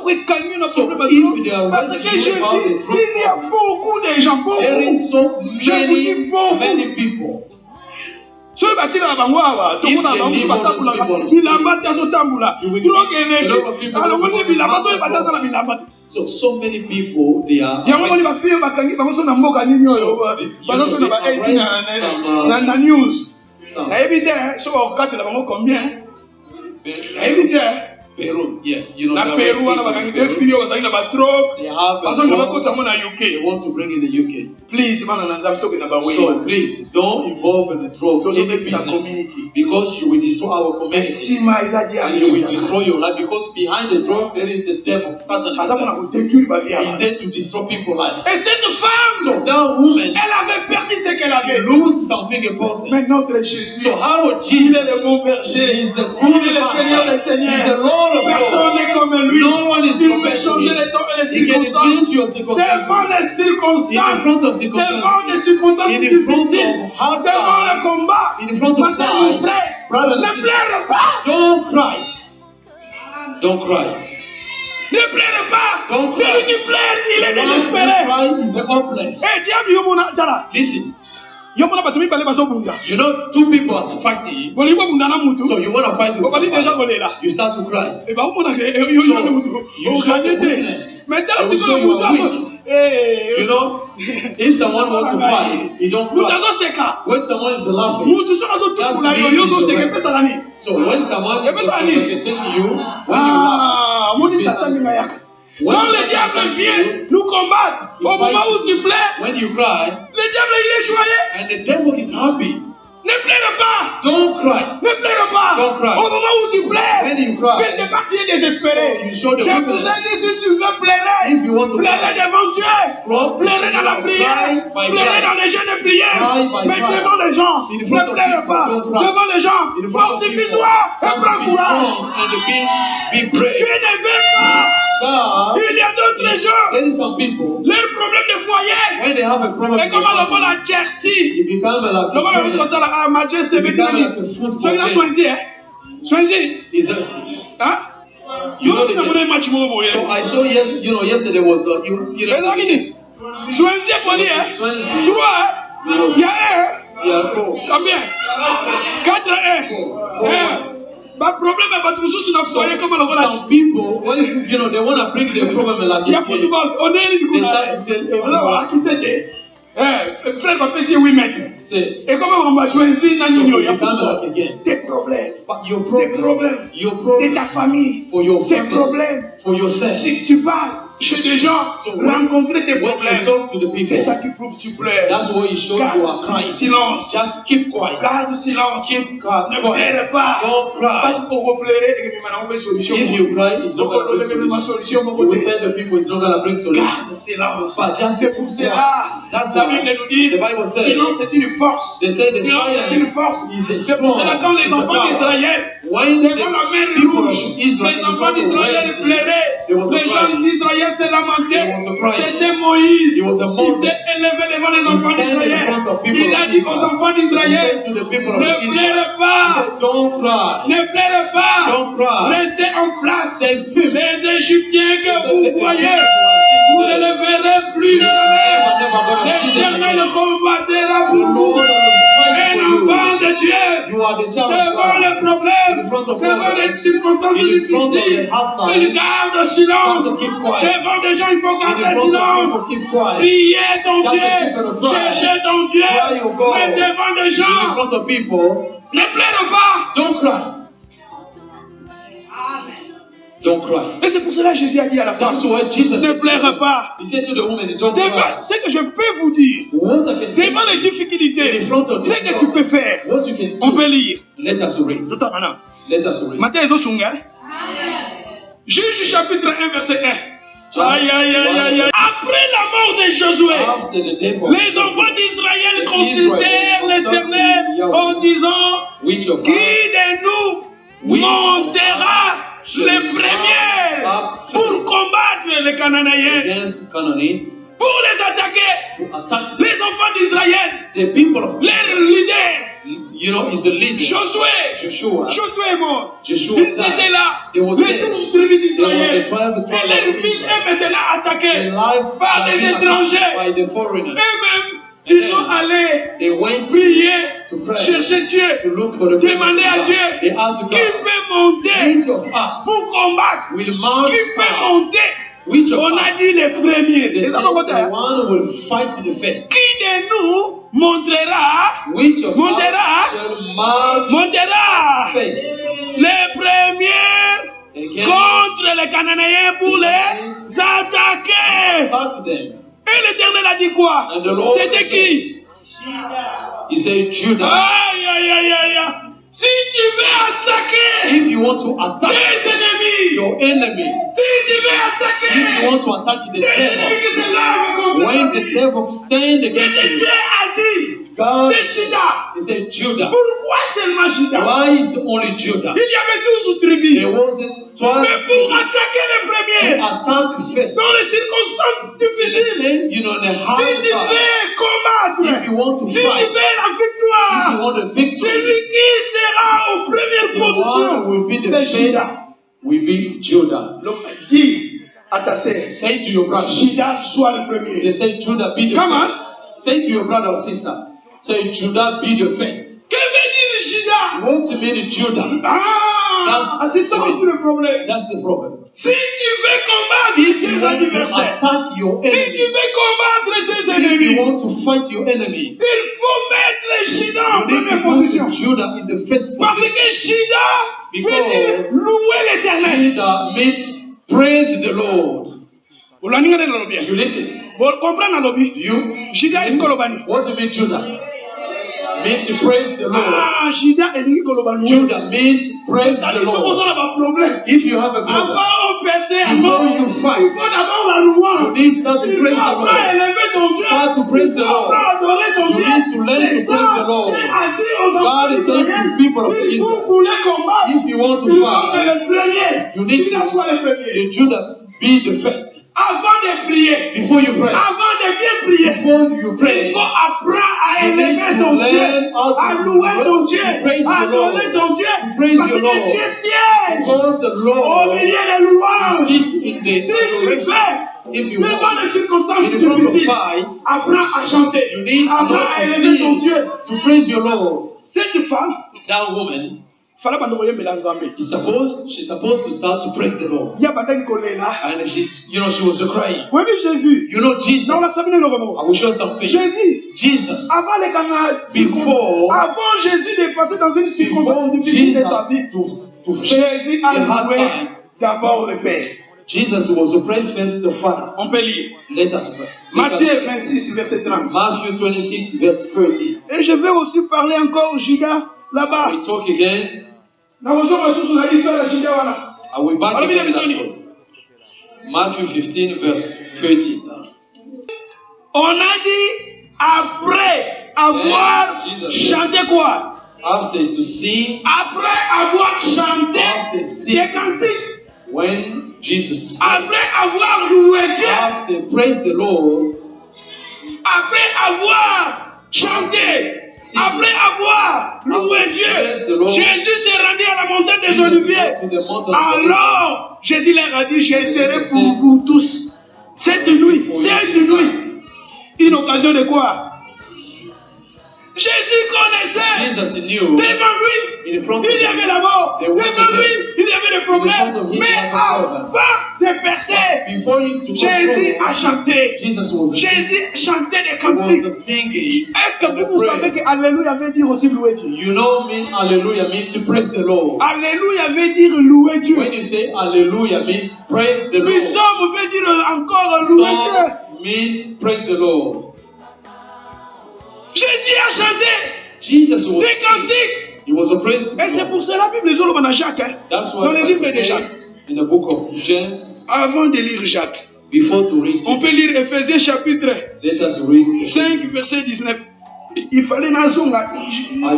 Speaker 2: if they are rescuing about the drug, there is so many people.
Speaker 1: So if I think about Wawa, to put about
Speaker 2: so many people, they are. Peru, yeah, you know, they have, they want to bring in the UK.
Speaker 1: Please, man, I'm talking about
Speaker 2: so please don't involve in the drug community because you will destroy our community and you will destroy your life because behind the drug there is the devil, Satan himself. He's there to destroy people's life.
Speaker 1: Et cette femme,
Speaker 2: so that woman,
Speaker 1: elle avait perdu ce qu'elle avait.
Speaker 2: Lose something important.
Speaker 1: Mais notre Jésus,
Speaker 2: so how Jesus
Speaker 1: est le bon berger,
Speaker 2: is the good
Speaker 1: Seigneur des Seigneurs.
Speaker 2: He's the Lord.
Speaker 1: Personne n'est comme lui.
Speaker 2: No one is
Speaker 1: il peut changer les temps et les circonstances. Devant les circonstances. Devant les circonstances difficiles. Devant le combat. Parce que nous frères, ne pleure pas.
Speaker 2: Don't cry. Don't cry.
Speaker 1: Ne pleure pas. Celui qui pleure, il est désespéré. Hey, diable, yomona dara.
Speaker 2: Listen.
Speaker 1: You know,
Speaker 2: 2 people are fighting. So you want to fight with somebody. You start to cry. So you show the weakness. You show you are weak. You know, if someone wants to fight, you don't cry. When someone is laughing, that's me. So when someone is telling you, when you laugh,
Speaker 1: quand le diable vient nous combattre, au moment où tu pleures,
Speaker 2: when you cry,
Speaker 1: le diable il est joyeux.
Speaker 2: And the devil is happy.
Speaker 1: Ne pleure pas.
Speaker 2: Don't cry.
Speaker 1: Ne pleure pas.
Speaker 2: Don't cry.
Speaker 1: Au moment où tu pleures,
Speaker 2: when you cry,
Speaker 1: tu es parti désespéré.
Speaker 2: So you show the
Speaker 1: je vous ai dit si tu veux pleurer,
Speaker 2: if you want to
Speaker 1: pleurer devant Dieu, pleurer dans la prière, pleurer dans les jeux de prière, mais devant les gens, ne pleure pas. Devant les gens, fortifie-toi et prends courage. Tu ne veux pas. Il y a d'autres gens, leurs problèmes de foyer, et comment on va la Jersey, Majesté, soyez choisi, hein? Choisi. Hein?
Speaker 2: You know so I saw yesterday was
Speaker 1: choisi pour dire, tu vois, il y a un, combien? 4 But problem about Mususu na foyer comme on
Speaker 2: some people, when they want to bring their problem like
Speaker 1: il football, on est
Speaker 2: they start to tell
Speaker 1: alors frère va passer 8 mètres. Et comment on va choisir dans l'union? Il y a des problèmes. Des problèmes de ta famille. Des problèmes. Si tu parles chez des gens, rencontrer des problèmes. C'est ça qui prouve que tu pleures.
Speaker 2: That's what you show you are crying.
Speaker 1: Silence.
Speaker 2: Just keep quiet.
Speaker 1: Garde silence.
Speaker 2: Keep quiet.
Speaker 1: Ne pleure pas.
Speaker 2: Don't cry.
Speaker 1: Pas pour pleurer et maintenant on fait solution.
Speaker 2: If you cry, it's not going to bring solution. You will tell the people it's not going to bring solution.
Speaker 1: Garde silence.
Speaker 2: But just
Speaker 1: c'est pour cela. La Bible nous dit, silence c'est une force.
Speaker 2: They say the
Speaker 1: silence c'est une force. C'est pour cela quand les enfants d'Israël, devant la mer rouge, les enfants d'Israël pleuraient. Les gens d'Israël se lamentaient. C'était Moïse. Il s'est élevé devant les enfants d'Israël. Il a dit aux enfants d'Israël, ne pleurez pas. Ne pleurez pas. Restez en place. Les Égyptiens que vous voyez, vous ne les verrez plus jamais. L'Éternel combattra pour vous. Un enfant de Dieu, devant les problèmes, devant les circonstances difficiles, il garde silence. Devant des gens, il faut garder silence. Priez ton Dieu, cherchez ton Dieu, mais devant des gens, ne pleure pas.
Speaker 2: Don't cry. Don't cry.
Speaker 1: Et c'est pour cela que Jésus a dit à la femme, ne pleure pas. Ce que je peux vous dire, devant les difficultés, ce que tu peux faire, on peut lire.
Speaker 2: Let us read.
Speaker 1: Matthieu Zosunga. Juge chapitre 1, verset 1. Aïe, aïe, aïe, aïe. Après la mort de Josué, les enfants d'Israël considèrent l'Éternel en disant, qui de nous montera les premiers pour combattre les Cananéens, pour les attaquer. Les enfants d'Israël
Speaker 2: The people of
Speaker 1: leur leader.
Speaker 2: You know, is the leader.
Speaker 1: Josué est mort. Ils
Speaker 2: Joshua
Speaker 1: étaient
Speaker 2: died.
Speaker 1: là.
Speaker 2: There was
Speaker 1: Les 12 tribus d'Israël.
Speaker 2: There was a 12
Speaker 1: Et leur ville est maintenant attaquée par les étrangers.
Speaker 2: by the foreigners.
Speaker 1: Eux-mêmes, ils sont allés
Speaker 2: They went
Speaker 1: prier,
Speaker 2: to pray,
Speaker 1: chercher Dieu,
Speaker 2: to look for the
Speaker 1: demander à
Speaker 2: presence of God. They
Speaker 1: Dieu
Speaker 2: asked
Speaker 1: qui
Speaker 2: God,
Speaker 1: peut monter
Speaker 2: which of us
Speaker 1: pour combattre,
Speaker 2: will mount
Speaker 1: qui peut
Speaker 2: power?
Speaker 1: monter.
Speaker 2: Which of
Speaker 1: On a
Speaker 2: us?
Speaker 1: dit les premiers.
Speaker 2: They
Speaker 1: Et
Speaker 2: said
Speaker 1: ça, on va
Speaker 2: the
Speaker 1: dire,
Speaker 2: one will fight the first.
Speaker 1: qui de nous montrera,
Speaker 2: Which of
Speaker 1: Montera.
Speaker 2: us shall march
Speaker 1: montera
Speaker 2: first?
Speaker 1: les premiers
Speaker 2: Again,
Speaker 1: contre les Cananéens pour les attaquer.
Speaker 2: attack them.
Speaker 1: Et l'Éternel a dit quoi?
Speaker 2: And the Lord
Speaker 1: C'était qui?
Speaker 2: He said, Judah,
Speaker 1: Aïe, aïe, aïe, aïe, aïe. Si tu veux attaquer
Speaker 2: if you want to attack
Speaker 1: tes ennemis,
Speaker 2: your enemy,
Speaker 1: si tu veux
Speaker 2: if
Speaker 1: attaquer
Speaker 2: you want to attack the
Speaker 1: tes ennemis
Speaker 2: devil,
Speaker 1: qui se lèvent contre
Speaker 2: when
Speaker 1: toi,
Speaker 2: the devil stand
Speaker 1: ce
Speaker 2: against
Speaker 1: que
Speaker 2: you,
Speaker 1: Dieu a dit,
Speaker 2: God,
Speaker 1: c'est Shida.
Speaker 2: he said, Judah.
Speaker 1: Pourquoi seulement Shida?
Speaker 2: Why is it only Judah?
Speaker 1: Il y avait 12 tribus.
Speaker 2: There wasn't 12
Speaker 1: Mais pour attaquer les
Speaker 2: to
Speaker 1: premiers,
Speaker 2: attack first.
Speaker 1: dans les circonstances difficiles,
Speaker 2: Then, you know, in the
Speaker 1: si
Speaker 2: hard
Speaker 1: tu
Speaker 2: time,
Speaker 1: veux combattre,
Speaker 2: if you want to
Speaker 1: si tu
Speaker 2: fight,
Speaker 1: veux la
Speaker 2: if
Speaker 1: victoire,
Speaker 2: you want a victory,
Speaker 1: celui qui sera aux premières
Speaker 2: the one
Speaker 1: positions,
Speaker 2: will be the
Speaker 1: c'est
Speaker 2: first,
Speaker 1: Shida.
Speaker 2: will be Judah.
Speaker 1: Dis à ta sœur,
Speaker 2: Say to your brother,
Speaker 1: Shida soit le
Speaker 2: they
Speaker 1: premier.
Speaker 2: say Judah be the
Speaker 1: Comment?
Speaker 2: first. Say to your brother or sister, say Judah be the first.
Speaker 1: Que veut dire Shida?
Speaker 2: What to mean Judah?
Speaker 1: Ah, c'est ça aussi le problème.
Speaker 2: That's the problem.
Speaker 1: Si tu veux combattre
Speaker 2: If you
Speaker 1: tes
Speaker 2: want to
Speaker 1: adversaires,
Speaker 2: attack your
Speaker 1: si tu
Speaker 2: enemy,
Speaker 1: veux combattre tes
Speaker 2: if you
Speaker 1: ennemis,
Speaker 2: want to fight your enemy,
Speaker 1: il faut mettre Shida en
Speaker 2: you need
Speaker 1: première
Speaker 2: to put
Speaker 1: position.
Speaker 2: Judah in the first
Speaker 1: Parce
Speaker 2: position.
Speaker 1: que Shida veut
Speaker 2: Because
Speaker 1: dire louer l'éternel.
Speaker 2: Judah means praise the Lord.
Speaker 1: Vous l'avez dans le bien.
Speaker 2: You listen.
Speaker 1: Vous comprenez dans le bien.
Speaker 2: You
Speaker 1: Shida est kolobani.
Speaker 2: what does it mean Judah? Means to praise the Lord.
Speaker 1: Ah, Shida est kolobani.
Speaker 2: Judah means praise
Speaker 1: Ça
Speaker 2: the
Speaker 1: dit qu'on
Speaker 2: Lord.
Speaker 1: a un problème.
Speaker 2: If you have a problem,
Speaker 1: Avant au verset,
Speaker 2: before
Speaker 1: avant,
Speaker 2: you
Speaker 1: il
Speaker 2: fight,
Speaker 1: faut d'abord la louange.
Speaker 2: you need to start to
Speaker 1: Il
Speaker 2: praise
Speaker 1: faut
Speaker 2: the
Speaker 1: après
Speaker 2: Lord.
Speaker 1: élever ton Dieu.
Speaker 2: Start to praise the
Speaker 1: Il faut
Speaker 2: Lord.
Speaker 1: après adorer ton
Speaker 2: You
Speaker 1: Dieu.
Speaker 2: need to learn to
Speaker 1: C'est
Speaker 2: praise
Speaker 1: ça.
Speaker 2: the Lord.
Speaker 1: Dieu a dit aux
Speaker 2: God
Speaker 1: enfants
Speaker 2: is saying to the
Speaker 1: d'Israël,
Speaker 2: people of
Speaker 1: si vous
Speaker 2: Israel,
Speaker 1: voulez combattre,
Speaker 2: if you want to
Speaker 1: il faut que
Speaker 2: fight,
Speaker 1: les premiers,
Speaker 2: you need
Speaker 1: Shida soit les premiers.
Speaker 2: to Judah be the first.
Speaker 1: Avant de prier,
Speaker 2: Before you pray,
Speaker 1: avant de bien prier,
Speaker 2: before you
Speaker 1: il
Speaker 2: pray,
Speaker 1: faut apprendre à
Speaker 2: you need
Speaker 1: élever
Speaker 2: to
Speaker 1: ton Dieu,
Speaker 2: learn how
Speaker 1: à
Speaker 2: to
Speaker 1: louer ton Dieu,
Speaker 2: praise
Speaker 1: à
Speaker 2: the Lord,
Speaker 1: adorer ton Dieu,
Speaker 2: to praise
Speaker 1: parce
Speaker 2: your Lord.
Speaker 1: que Dieu siège
Speaker 2: Because the
Speaker 1: au
Speaker 2: Lord
Speaker 1: milieu des louanges.
Speaker 2: sits in the
Speaker 1: Si tu
Speaker 2: adoration.
Speaker 1: fais,
Speaker 2: If you
Speaker 1: devant
Speaker 2: want,
Speaker 1: les circonstances
Speaker 2: in front of
Speaker 1: difficiles,
Speaker 2: fight,
Speaker 1: apprends à chanter,
Speaker 2: you need
Speaker 1: apprends à
Speaker 2: to
Speaker 1: élever ton
Speaker 2: sing,
Speaker 1: Dieu.
Speaker 2: to praise your Lord.
Speaker 1: Cette femme,
Speaker 2: That woman,
Speaker 1: fallait pas nous voyer mélanger.
Speaker 2: she's supposed to start to praise the Lord.
Speaker 1: Il y a pas d'un collègue là.
Speaker 2: And she was crying.
Speaker 1: Oui, mais Jésus.
Speaker 2: You know Jesus.
Speaker 1: Non, on a salué le roman.
Speaker 2: I will show something.
Speaker 1: Jésus.
Speaker 2: Jesus.
Speaker 1: Avant les Cananéens,
Speaker 2: Before,
Speaker 1: avant Jésus de passer dans une circonstance
Speaker 2: before
Speaker 1: difficile de sa vie,
Speaker 2: Jesus to
Speaker 1: Jésus
Speaker 2: the
Speaker 1: a
Speaker 2: hard
Speaker 1: loué
Speaker 2: time,
Speaker 1: d'abord le Père.
Speaker 2: Jesus was to praise first the Father.
Speaker 1: On peut lire.
Speaker 2: Let us pray.
Speaker 1: Matthieu 26, verset 30.
Speaker 2: Matthew 26, verse 30.
Speaker 1: Et je vais aussi parler encore Judas là-bas.
Speaker 2: We talk again.
Speaker 1: Dans vos ressources, on a l'histoire de Judas voilà.
Speaker 2: I will back
Speaker 1: Alors,
Speaker 2: again
Speaker 1: bien,
Speaker 2: that
Speaker 1: bien,
Speaker 2: one. Matthew 15, verse 30.
Speaker 1: On a dit après avoir
Speaker 2: Jesus.
Speaker 1: chanté quoi?
Speaker 2: After to sing,
Speaker 1: Après avoir chanté
Speaker 2: after
Speaker 1: des
Speaker 2: sing,
Speaker 1: cantiques,
Speaker 2: when Jesus
Speaker 1: après avoir loué Dieu,
Speaker 2: after praise the Lord,
Speaker 1: après avoir chanté, après avoir loué Dieu, Jésus s'est rendu à la montagne des
Speaker 2: Jesus
Speaker 1: Oliviers.
Speaker 2: went to the mountain of Olives.
Speaker 1: Alors, Jésus leur a dit, je serai pour vous tous cette nuit, une occasion de quoi? Jésus connaissait.
Speaker 2: Jesus knew
Speaker 1: Devant lui,
Speaker 2: in front of
Speaker 1: il y
Speaker 2: him,
Speaker 1: avait la mort.
Speaker 2: there was
Speaker 1: Devant
Speaker 2: the
Speaker 1: lui,
Speaker 2: death.
Speaker 1: il y avait des
Speaker 2: front
Speaker 1: problèmes.
Speaker 2: of him,
Speaker 1: Mais
Speaker 2: there was a
Speaker 1: avant de percer,
Speaker 2: before him to
Speaker 1: Jésus
Speaker 2: go
Speaker 1: a chanté.
Speaker 2: Jesus was
Speaker 1: Jésus chantait des
Speaker 2: he
Speaker 1: cantiques.
Speaker 2: was singing.
Speaker 1: Est-ce que
Speaker 2: and
Speaker 1: vous savez
Speaker 2: praise.
Speaker 1: que Alléluia veut dire aussi louer Dieu?
Speaker 2: You know, mean hallelujah means to praise the Lord.
Speaker 1: Alléluia veut dire louer Dieu.
Speaker 2: When you say hallelujah means praise the Lord.
Speaker 1: Psalm veut dire encore louer Dieu.
Speaker 2: Song means praise the Lord.
Speaker 1: Jésus a chanté
Speaker 2: Jesus was
Speaker 1: des cantiques.
Speaker 2: he was a praise the
Speaker 1: Et c'est
Speaker 2: Lord.
Speaker 1: pour cela que la Bible est dans Jacques. Hein?
Speaker 2: That's
Speaker 1: Dans
Speaker 2: why
Speaker 1: le
Speaker 2: the
Speaker 1: livre
Speaker 2: Bible
Speaker 1: de
Speaker 2: says
Speaker 1: Jacques.
Speaker 2: in the book of James,
Speaker 1: Avant de lire Jacques,
Speaker 2: before to read
Speaker 1: on peut lire Ephésiens chapitre
Speaker 2: let us read
Speaker 1: 5, verset 19. Il fallait Nazonga.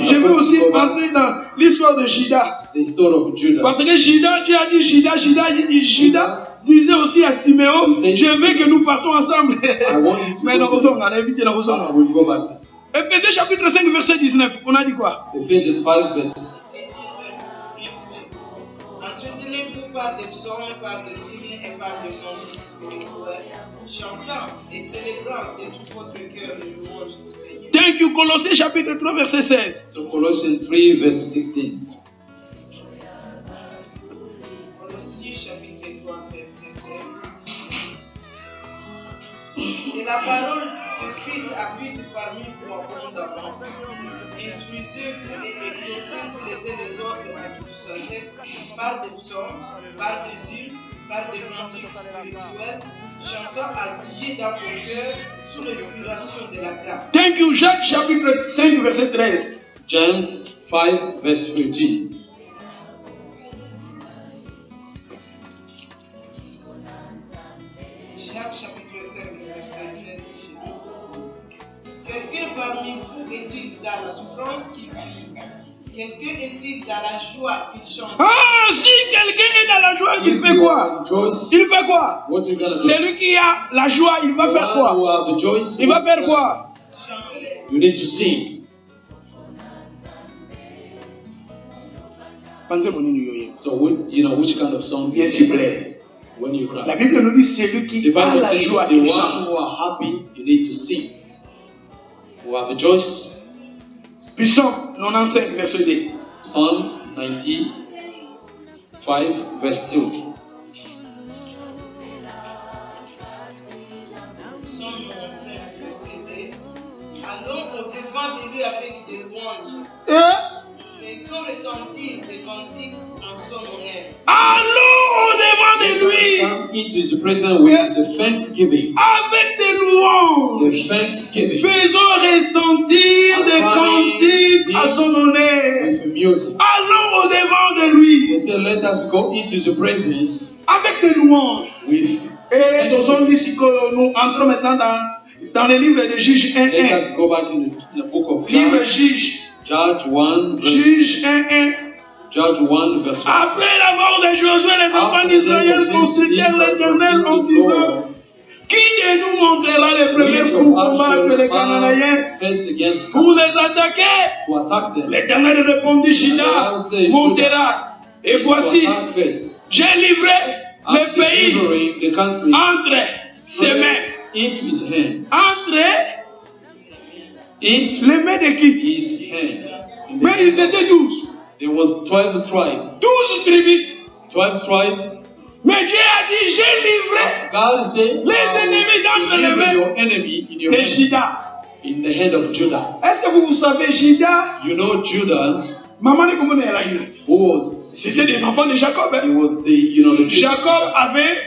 Speaker 1: Je veux aussi entrer dans l'histoire de Judas.
Speaker 2: the story of Judah.
Speaker 1: Parce que Judas, Dieu a dit Judas disait aussi à Siméon, je veux que nous partons ensemble.
Speaker 2: I want you to
Speaker 1: Mais
Speaker 2: go
Speaker 1: nous sommes, on a évité la
Speaker 2: I will go back. Éphésiens chapitre 5, verset 19. On a dit quoi?
Speaker 3: Ephesians 5, verse.
Speaker 4: Entretenez-vous par des psaumes, par des hymnes et par des cantiques spirituels, chantant et célébrant de tout votre cœur les louanges du Seigneur.
Speaker 2: Thank you. Colossiens chapitre 3, verset 16.
Speaker 3: So Colossians 3, verse 16.
Speaker 4: Colossiens chapitre 3, verset 16. Et la parole de Christ habite parmi vous abondamment. Instruisez-vous et exhortez-vous les uns les autres à toute sagesse, par des psaumes, par des hymnes, par des cantiques spirituels, chantant à Dieu dans vos cœurs sous l'inspiration de la grâce.
Speaker 2: Thank you. Jacques chapitre 5, verset 13.
Speaker 3: James 5, verse 13.
Speaker 4: Jacques chapitre 5, verset 13. Quelqu'un parmi vous est-il dans la souffrance qu'il crie? Quelqu'un est-il dans la joie qu'il chante?
Speaker 2: Ah, si quelqu'un est dans la joie, il fait quoi? Il fait quoi? Celui qui a la joie, il va faire quoi? Il va faire quoi?
Speaker 3: You need to sing. So, you know which kind of song you sing when you cry.
Speaker 2: La Bible nous dit celui qui
Speaker 3: The
Speaker 2: a
Speaker 3: Bible
Speaker 2: la
Speaker 3: says
Speaker 2: joie,
Speaker 3: the
Speaker 2: il
Speaker 3: one
Speaker 2: chante.
Speaker 3: who are happy, you need to sing. Who have rejoice.
Speaker 2: Psaume 95, verset 2.
Speaker 3: Psalm 95, verse 2.
Speaker 4: Psaume 95, verset 2. Allons au-devant de lui avec des louanges. Faisons retentir des cantiques en son honneur.
Speaker 2: Allons au-devant de lui
Speaker 3: Come into his presence with the thanksgiving.
Speaker 2: avec des louanges.
Speaker 3: The thanksgiving.
Speaker 2: Faisons ressentir des cantiques à son honneur.
Speaker 3: With the music.
Speaker 2: Allons au-devant de lui
Speaker 3: They say, let us go into the presence
Speaker 2: avec des louanges.
Speaker 3: with.
Speaker 2: Et nous sommes ici que nous entrons maintenant dans le livre de Juges
Speaker 3: Let
Speaker 2: 1.1.
Speaker 3: us go back in the book of
Speaker 2: Livre
Speaker 3: Judge.
Speaker 2: Juges.
Speaker 3: Judge 1, verse.
Speaker 2: Juges 1.1.
Speaker 3: Judge 1, verse 1.
Speaker 2: Après la mort de Josué, les enfants d'Israël consultèrent l'Éternel en disant: qui de nous montrera les premiers pour combattre les Cananéens, pour les attaquer?
Speaker 3: To attack them.
Speaker 2: L'Éternel répondit: Shida montera. Et voici, j'ai livré le pays
Speaker 3: Delivering the country
Speaker 2: entre ses mains.
Speaker 3: into his hand.
Speaker 2: Entre
Speaker 3: Into
Speaker 2: les mains de qui?
Speaker 3: his hand. In the
Speaker 2: Mais ils
Speaker 3: hand.
Speaker 2: étaient 12.
Speaker 3: There was 12 tribes.
Speaker 2: 12 tribus.
Speaker 3: 12 tribes.
Speaker 2: Mais Dieu a dit: j'ai livré
Speaker 3: God said,
Speaker 2: les ennemis d'entre les
Speaker 3: deliver
Speaker 2: mains
Speaker 3: your enemy in your
Speaker 2: de
Speaker 3: hand,
Speaker 2: Shida.
Speaker 3: in the hand of Judah.
Speaker 2: Est-ce que vous savez, Shida,
Speaker 3: You know Judah,
Speaker 2: maman n'est comme elle a dit.
Speaker 3: who was,
Speaker 2: C'était des enfants de Jacob.
Speaker 3: he
Speaker 2: Hein.
Speaker 3: was the
Speaker 2: Jacob avait,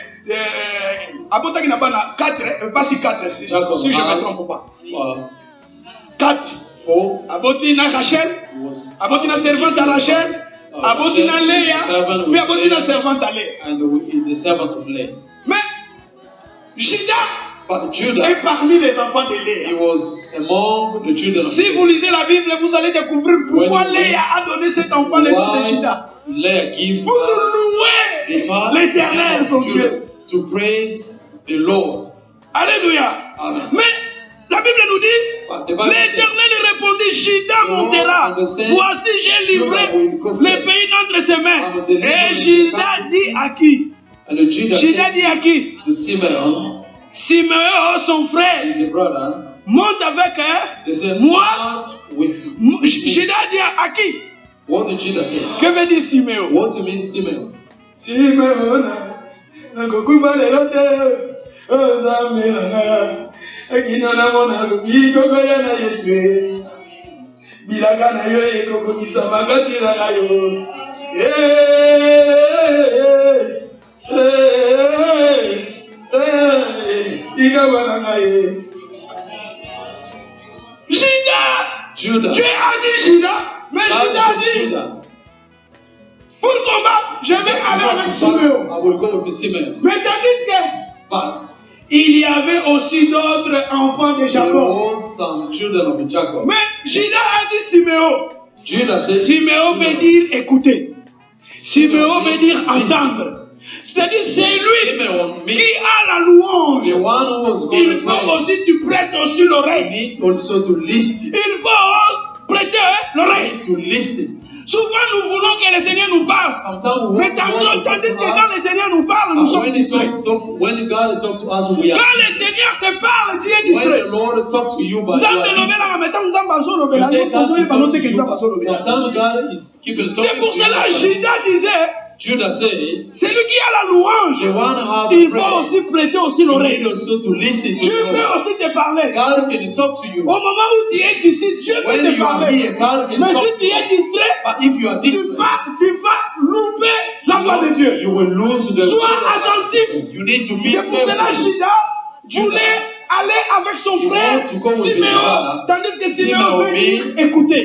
Speaker 2: Abota qui n'a pas 4, pas si 4, si je
Speaker 3: Jacob
Speaker 2: ne me
Speaker 3: had,
Speaker 2: trompe pas.
Speaker 3: 4,
Speaker 2: 4. Abotina Rachel,
Speaker 3: was
Speaker 2: Abotina servante à Rachel, Abotina Léa, puis Abotina servante à Léa.
Speaker 3: and the servant of Leah.
Speaker 2: Mais Juda
Speaker 3: But Judah,
Speaker 2: est parmi les enfants de
Speaker 3: he
Speaker 2: Léa.
Speaker 3: was among the children of
Speaker 2: Si vous lisez la Bible, vous allez découvrir pourquoi
Speaker 3: When-
Speaker 2: Léa a donné cet enfant le nom de Juda.
Speaker 3: Leah give
Speaker 2: Pour louer l'Éternel, son Dieu.
Speaker 3: to praise the Lord.
Speaker 2: Alléluia.
Speaker 3: Amen.
Speaker 2: Mais la Bible nous dit:
Speaker 3: But the Bible says,
Speaker 2: l'Éternel répondit: Juda montera.
Speaker 3: understand?
Speaker 2: Voici, j'ai livré
Speaker 3: Judah will possess.
Speaker 2: le pays entre ses mains.
Speaker 3: I will deliver
Speaker 2: Et
Speaker 3: the
Speaker 2: Juda
Speaker 3: country.
Speaker 2: dit à qui?
Speaker 3: and the Judah
Speaker 2: Juda
Speaker 3: said
Speaker 2: dit à qui?
Speaker 3: to Simeon,
Speaker 2: Simeon, son frère,
Speaker 3: his brother,
Speaker 2: monte avec
Speaker 3: they said,
Speaker 2: moi.
Speaker 3: "Out with
Speaker 2: Juda dit à qui?
Speaker 3: What did Judah say?
Speaker 2: Que veut dire Simeon?
Speaker 3: What do you mean Simeon?
Speaker 2: Simeon, nakukuba lerote, ozamela, ekinana mona lubi koko ya na Yesu, bilaka na yo ekoko kisamakatira na yo. Ikabana na ye.
Speaker 3: Judah.
Speaker 2: Dieu a dit Juda, mais
Speaker 3: God
Speaker 2: Juda
Speaker 3: said
Speaker 2: dit:
Speaker 3: Judah.
Speaker 2: pour combattre, je vais aller avec Simeon.
Speaker 3: I will go with Simeon.
Speaker 2: Mais tandis que
Speaker 3: But
Speaker 2: il y avait aussi d'autres enfants de
Speaker 3: there
Speaker 2: Jacob.
Speaker 3: was some children of Jacob.
Speaker 2: Mais Juda a dit Simeon.
Speaker 3: Judah said,
Speaker 2: Simeon veut dire écouter. Simeon veut dire entendre.
Speaker 1: C'est-à-dire, c'est lui qui a la louange. Il faut aussi que tu prêtes aussi l'oreille. Il faut prêter l'oreille. Souvent, nous voulons que le Seigneur nous parle. Mais tandis que quand le Seigneur nous parle, nous sommes distraits. Quand le Seigneur te parle, tu es distrait. C'est pour cela que Judas disait, c'est lui qui a la louange. Il faut aussi prêter aussi l'oreille. Dieu veut aussi te parler. Au moment où tu es ici, Dieu veut te parler. Mais si tu es distrait, tu vas louper la voix de Dieu. Sois attentif. C'est pour cela que Judas voulait aller avec son frère Siméon, tandis que Siméon veut dire écouter.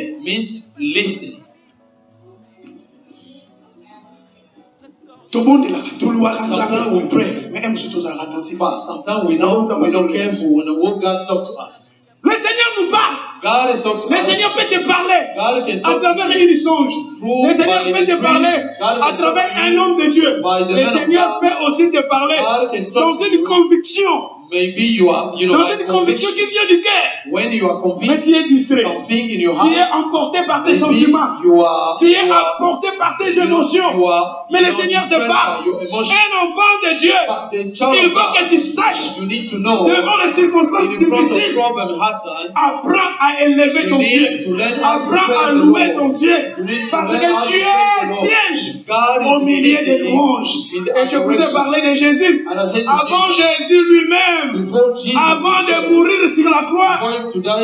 Speaker 1: Tout le monde est là. Tout le monde we pray. Mais sometimes we don't care when God talks to us. Le Seigneur nous parle. Le Seigneur peut te parler à travers une songe. Le Seigneur peut te parler à travers un homme de Dieu. Le Seigneur peut aussi te parler dans une conviction.
Speaker 3: Maybe you are,
Speaker 1: dans une conviction qui vient du cœur.
Speaker 3: When you are convinced,
Speaker 1: mais tu es distrait. Tu es emporté par tes sentiments. Tu es emporté par tes émotions. Mais le Seigneur te parle. Un enfant de Dieu, il faut que tu saches devant les circonstances difficiles. Apprends à élever ton Dieu. Apprends à louer ton Dieu. Parce que tu es siège au milieu des louanges. Et je vous ai parlé de Jésus. Avant Jésus lui-même, avant de mourir sur la croix,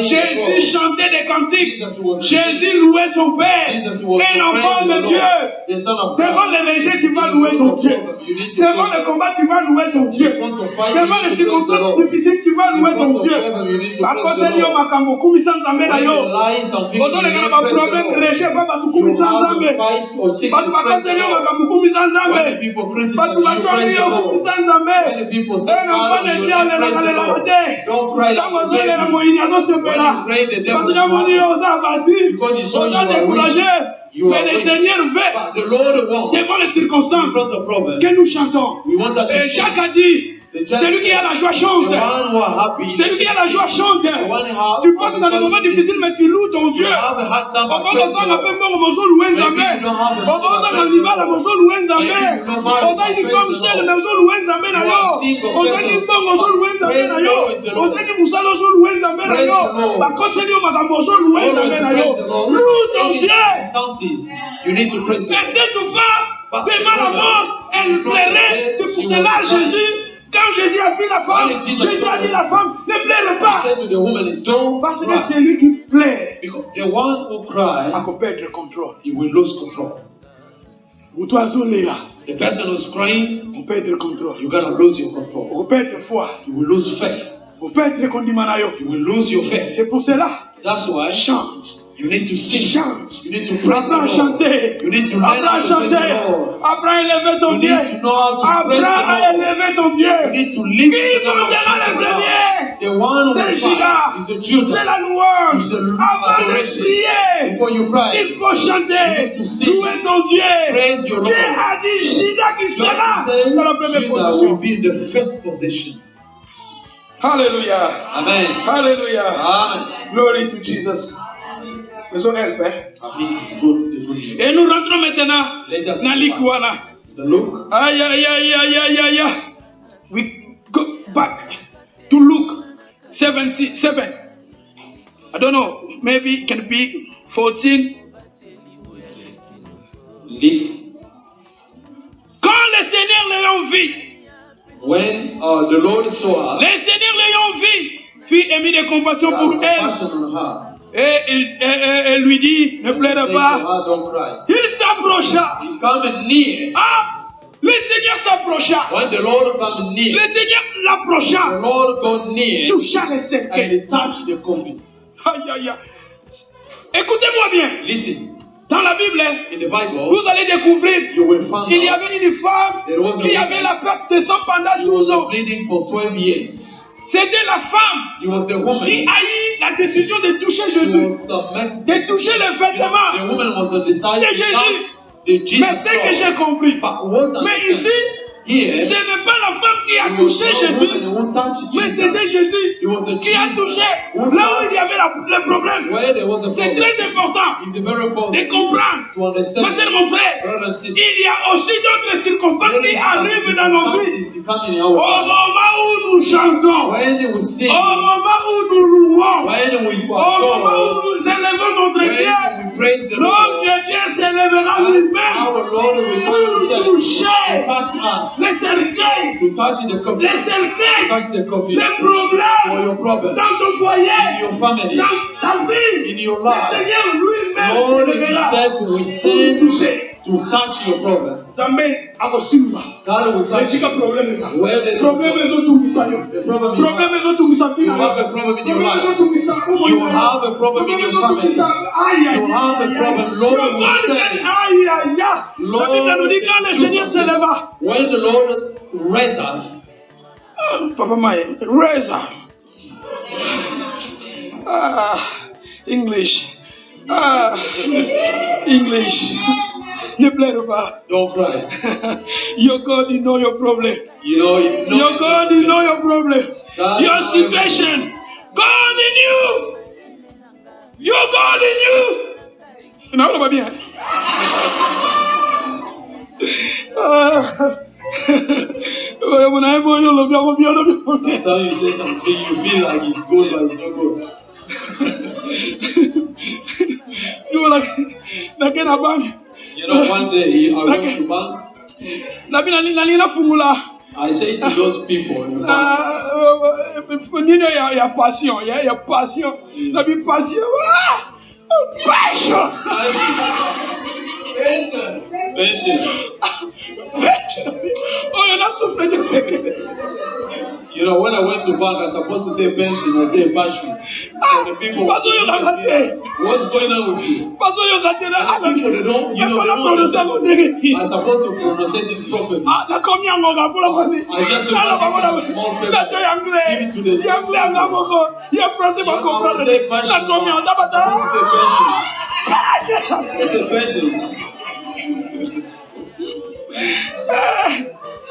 Speaker 1: Jésus chantait des cantiques. Jésus louait son Père. Un enfant de Dieu. Devant les légers, tu vas louer ton Dieu. Devant le combat, tu vas louer ton Dieu. Devant les circonstances difficiles, tu vas louer ton Dieu. À cause de Dieu, makambo kumi sans zambe na yo. Ozo le gana ba problème reche ba ba kumi sans zambe. Ba cause de Dieu, makambo kumi sans zambe. Ba tu ba kumi sans zambe. Un enfant de Dieu. Don't cry mais le Seigneur veut devant les circonstances que nous chantons. Et Jacques a dit, celui qui a la joie chante. Celui qui a la joie chante. Tu passes dans les moments difficiles, mais tu loues ton Dieu.
Speaker 3: You need to praise God.
Speaker 1: La mort, elle plairait. C'est pour cela Jésus, quand Jésus a vu la femme, Jésus a dit la femme, ne pleure pas. Parce que c'est lui qui plaît.
Speaker 3: The one who cries,
Speaker 1: on perd le contrôle.
Speaker 3: He will lose control.
Speaker 1: The
Speaker 3: person who's crying,
Speaker 1: on perd le contrôle.
Speaker 3: You're gonna lose your control.
Speaker 1: On perd la foi.
Speaker 3: You will lose faith.
Speaker 1: On perd le condiment.
Speaker 3: You will lose your faith.
Speaker 1: C'est pour cela.
Speaker 3: That's why
Speaker 1: chante.
Speaker 3: You need to sing.
Speaker 1: Chante.
Speaker 3: You need to pray.
Speaker 1: Apprends à chanter.
Speaker 3: You need to learn how to
Speaker 1: chanter. Apprends à élever ton Dieu. Apprends à élever ton Dieu.
Speaker 3: You need to live
Speaker 1: Qui montera le premier?
Speaker 3: The one
Speaker 1: c'est Judas. C'est la louange. Avant de prier,
Speaker 3: before you pray,
Speaker 1: il faut chanter. Louer ton Dieu.
Speaker 3: Praise your Lord.
Speaker 1: Dieu a dit Judas qui sera dans la première position.
Speaker 3: Will be in the first position.
Speaker 1: Hallelujah.
Speaker 3: Amen.
Speaker 1: Hallelujah.
Speaker 3: Amen.
Speaker 1: Glory to Jesus. Faisons help,
Speaker 3: Et
Speaker 1: nous rentrons maintenant dans l'Ikwana. Aïe, aïe, aïe, aïe, aïe, aïe. We go back to Luke 77. I don't know, maybe it can be 14. Quand le Seigneur l'ayant vu,
Speaker 3: when the Lord saw her,
Speaker 1: le Seigneur l'ayant vu, fit émis de compassion pour elle. Et lui dit, ne pleure pas. Il s'approcha. Ah, le Seigneur s'approcha.
Speaker 3: When the Lord came near,
Speaker 1: le Seigneur l'approcha.
Speaker 3: The Lord got near,
Speaker 1: toucha les cercueils.
Speaker 3: And he touched the coffin.
Speaker 1: Aïe, aïe, aïe. Écoutez-moi bien.
Speaker 3: Listen.
Speaker 1: Dans la Bible,
Speaker 3: in the Bible,
Speaker 1: vous allez découvrir
Speaker 3: qu'il
Speaker 1: y avait une femme qui avait la perte de sang pendant 12 ans.
Speaker 3: Bleeding for 12 years.
Speaker 1: C'était la femme qui haït la décision de toucher Jésus, de toucher le vêtement de Jésus. Mais c'est que j'ai compris. Mais ici,
Speaker 3: Here,
Speaker 1: ce n'est pas la femme qui a touché Jésus, mais c'était Jésus qui a touché là où il y avait le problème. C'est très important de comprendre. Parce que mon frère, il y a aussi d'autres circonstances qui arrivent dans nos vies. Au moment où nous chantons, au moment où nous louons, au moment où nous élevons notre Dieu, notre Dieu s'élèvera lui-même pour nous toucher les cercueils, les problèmes dans ton foyer, dans ta vie. Le Seigneur lui-même s'élèvera pour nous toucher.
Speaker 3: To touch your problem.
Speaker 1: Zambe akosimba. Neshika problème eza. Problème ezotumisa yo. Problème ezotumisa pina.
Speaker 3: You have a problem in your life. You have a problem in your family. You have a problem. Lord will stand. Lord,
Speaker 1: le Seigneur s'élèva.
Speaker 3: When the Lord raise up.
Speaker 1: Papa Maye, raise up. English. English. Ne pleure pas.
Speaker 3: Don't cry.
Speaker 1: Your God, you know your problem.
Speaker 3: Your
Speaker 1: God, you know your problem. Your situation. God in you. Your God in you. Non, on va bien.
Speaker 3: Sometimes you say something, you feel like it's good, but it's not good. One day I went to bank. I say to those people in the when I went to bank, I was supposed to say pension, I say passion. So the people, what's going on with you? People, they don't, I'm supposed to pronounce it properly. I just want to give a small favor. Give it to the say passion. It's a passion.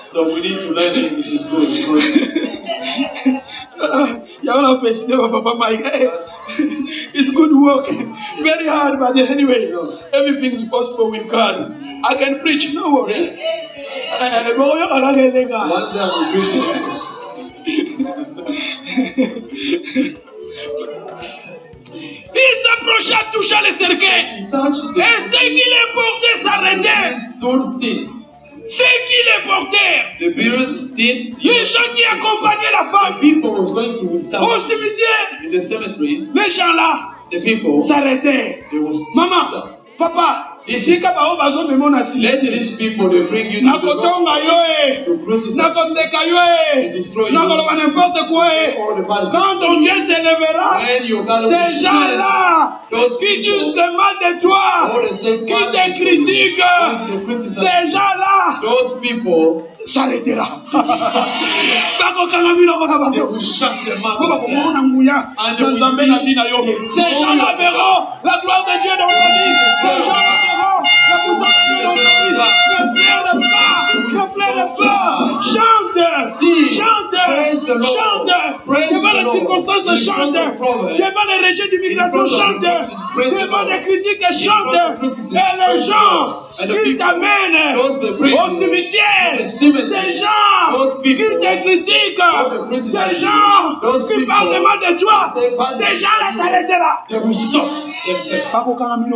Speaker 3: So we need to learn English is good because
Speaker 1: it's good work. Very hard, but anyway, everything is possible with God. I can preach, no worry.
Speaker 3: one day I will preach
Speaker 1: Il s'approcha, toucha les cercueils. Et ce qui les portait s'arrêtaient. Ceux qui les portèrent, les gens qui accompagnaient la femme au cimetière, les gens là s'arrêtaient. Maman, papa, ici, let
Speaker 3: these people they bring you to the Lord to criticize, to destroy you,
Speaker 1: n'importe quoi. Quand ton Dieu s'élèvera, ces gens-là qui disent de mal de toi, qui te critiquent, ces gens-là s'arrêtera.
Speaker 3: they will shut them up.
Speaker 1: Ces gens-là verront la gloire de Dieu dans ta vie. Ces gens-là verront la puissance de Dieu dans ta vie. Ne pleure pas. Chante. Devant les circonstances, chante. Devant les régions d'immigration, chante. Devant les critiques, chante. Et les gens qui t'amènent au cimetière, ces gens qui te critiquent, ces gens qui parlent mal de toi, ces gens-là s'arrêtera.
Speaker 3: They will stop themselves. They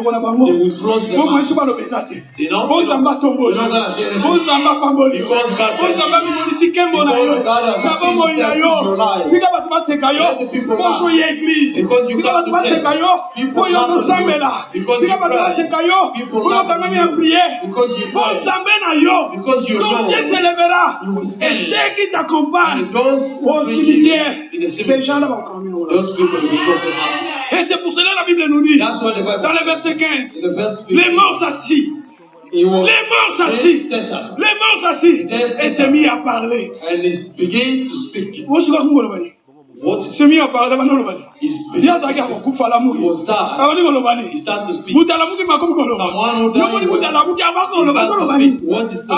Speaker 3: will close them up. They don't gonna say anything. Because God bless you. Because God has put himself in your life. Let the people laugh. Because you come to church. People laugh at you. Because you cry. People laugh at you. Because you pray. Because you know. You will stand. And those who bring you in the cemetery, those people will be broken up.
Speaker 1: Et c'est pour cela la Bible nous dit,
Speaker 3: That's what the Bible
Speaker 1: dans le verset 15,
Speaker 3: in the verse 15,
Speaker 1: les morts s'assis. Les morts s'assis. Les morts s'assis. Et s'est mis à parler.
Speaker 3: And he began to speak. C'est mieux à parler.
Speaker 2: He was tired. He started to speak. Someone who died what he said.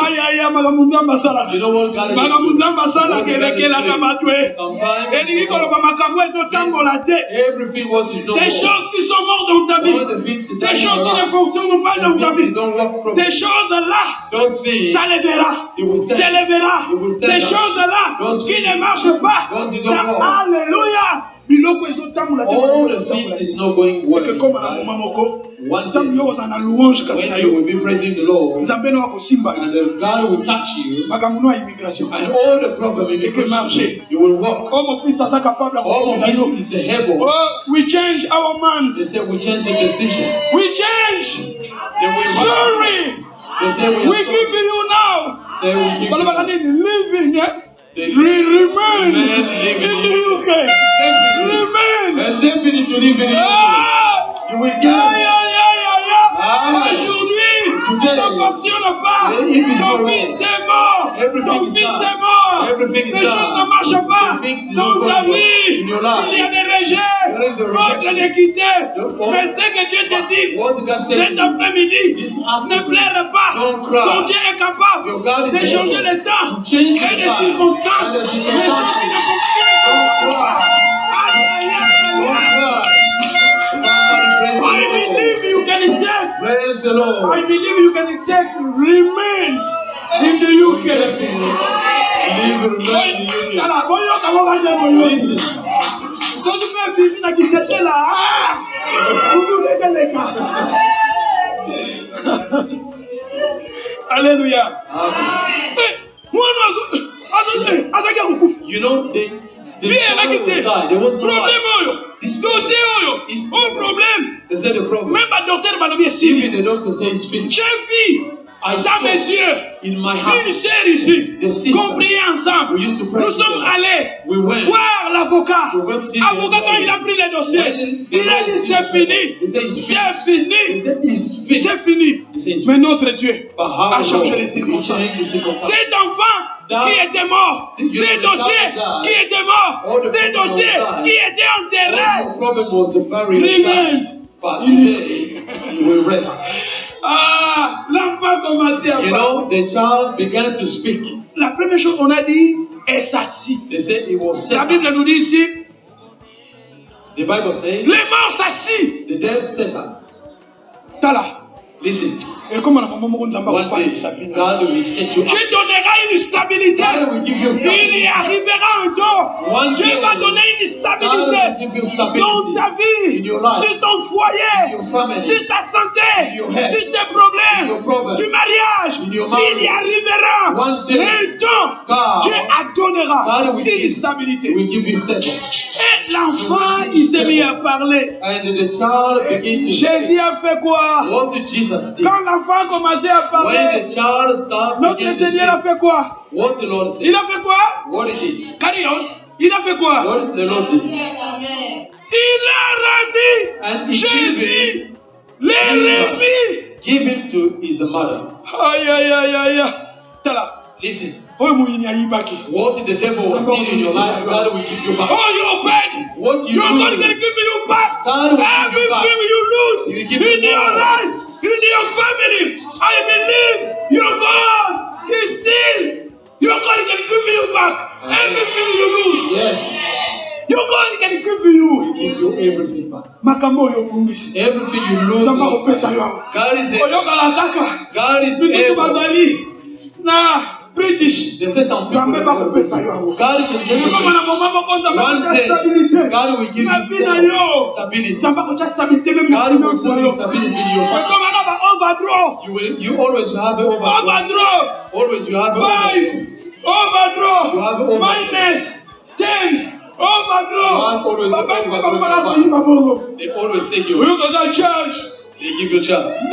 Speaker 2: You know what God is doing? Sometimes everything what is not
Speaker 3: des choses qui sont mortes dans ta vie, des choses qui ne fonctionnent pas dans ta vie, ces choses-là s'élèvera. Ces choses-là qui ne marchent pas, alléluia.
Speaker 2: all the things is not going well. One day, when you will be praising the Lord, and the God will touch you, and all the problem immigration, you will walk. All of this is able.
Speaker 3: We change our minds.
Speaker 2: They say we change the decision.
Speaker 3: We change.
Speaker 2: They will
Speaker 3: Sorry.
Speaker 2: They say we
Speaker 3: give you now.
Speaker 2: Say we give you.
Speaker 3: Living. Remain in the UK. Remain.
Speaker 2: And definitely to live in the UK. You will get.
Speaker 3: Aujourd'hui, ça ne fonctionne pas. Ton fils est mort. Ton fils est mort. Les choses ne marchent pas. Dans ta vie, il y a des rejets. Mort de l'équité. Mais ce que Dieu te dit, cet après-midi, ne pleure pas. Ton Dieu est capable de changer le temps et les circonstances. Les choses qui ne fonctionnent pas. I believe you can take.
Speaker 2: Praise the Lord.
Speaker 3: I believe you can take. Remain in the UK. Alléluia.
Speaker 2: You know, they was no
Speaker 3: problème.
Speaker 2: They said the problem.
Speaker 3: Même pas docteur Banobi est
Speaker 2: Even the doctor says it's finished.
Speaker 3: J'ai vu dans mes yeux
Speaker 2: in my heart
Speaker 3: une sœur ici qu'on priait ensemble.
Speaker 2: We used to pray.
Speaker 3: Nous sommes allés voir l'avocat. L'avocat, quand il a pris le dossier, il a dit c'est fini. C'est fini. Mais notre Dieu a changé les circonstances. Cet enfant qui était mort, ces dossiers qui étaient morts, ces dossiers qui étaient enterrés, remained.
Speaker 2: But today, you will rest.
Speaker 3: L'enfant commençait à parler.
Speaker 2: You know, the child began to speak.
Speaker 3: La première chose qu'on a dit est s'assit.
Speaker 2: They said it was
Speaker 3: La Bible nous dit ici,
Speaker 2: the Bible says,
Speaker 3: les morts s'assit.
Speaker 2: the dead sat up.
Speaker 3: Tala.
Speaker 2: Listen.
Speaker 3: Et comme on a moment
Speaker 2: One day, God will set you up.
Speaker 3: Dieu donnera une stabilité.
Speaker 2: God will give you stability.
Speaker 3: Il y arrivera un jour. Dieu va donner une stabilité dans ta vie, sur ton foyer, sur ta santé, sur tes problèmes, du mariage. Il y arrivera un temps. Dieu donnera une stabilité. Et l'enfant, il s'est mis à parler. Jésus a fait quoi? Quand l'enfant a commencé à parler, notre Seigneur a fait quoi? Il a fait quoi? Carillon. Il a fait quoi? Il a rendu Jésus l'ennemi.
Speaker 2: Give him to his mother.
Speaker 3: Aïe, aïe, aïe, aïe. Tala.
Speaker 2: Listen.
Speaker 3: What
Speaker 2: the devil was stealing in your life, God will give you back.
Speaker 3: Oh, you obeyed.
Speaker 2: What you
Speaker 3: God will give you back.
Speaker 2: God will give you back.
Speaker 3: Everything you lose in your life, in your family, I believe your God is still. Your God can give you back everything you lose.
Speaker 2: Yes.
Speaker 3: Your God can give you.
Speaker 2: Give you everything back.
Speaker 3: Everything
Speaker 2: you lose. God is able.
Speaker 3: British.
Speaker 2: They say some people God can give you. God will give you stability. God will stability in your family. You always have an overdraw. Always you have an
Speaker 3: overdraw. Minus 10. Overdraw.
Speaker 2: They always take you.
Speaker 3: We go to church.
Speaker 2: They give you charge. And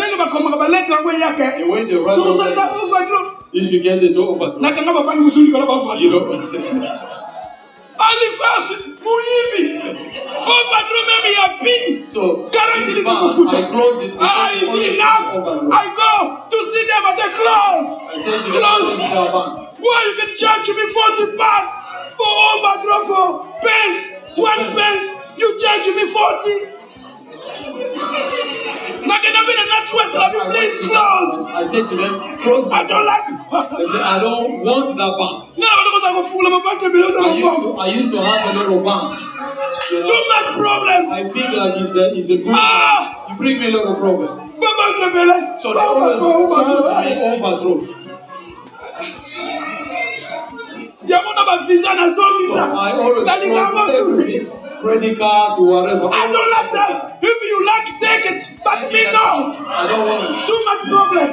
Speaker 2: when they write overdraw, if you get the door overdraw,
Speaker 3: you know.
Speaker 2: So, currently, I close it.
Speaker 3: Enough. I go to see them as a close. Why you can charge me £40 for overdraw for pence? 1 pence, you charge me 40. Please close.
Speaker 2: I said to them, close.
Speaker 3: I don't like.
Speaker 2: They said, I don't want that bank. I used to have a little bank.
Speaker 3: Too much problem.
Speaker 2: I feel like it's a good bank. You bring me a lot of problem. So they always try to overthrow.
Speaker 3: So
Speaker 2: I always close everything. Credit cards, whatever.
Speaker 3: I don't like that. If you like, take it. But me, no.
Speaker 2: I don't want it.
Speaker 3: Too much problem.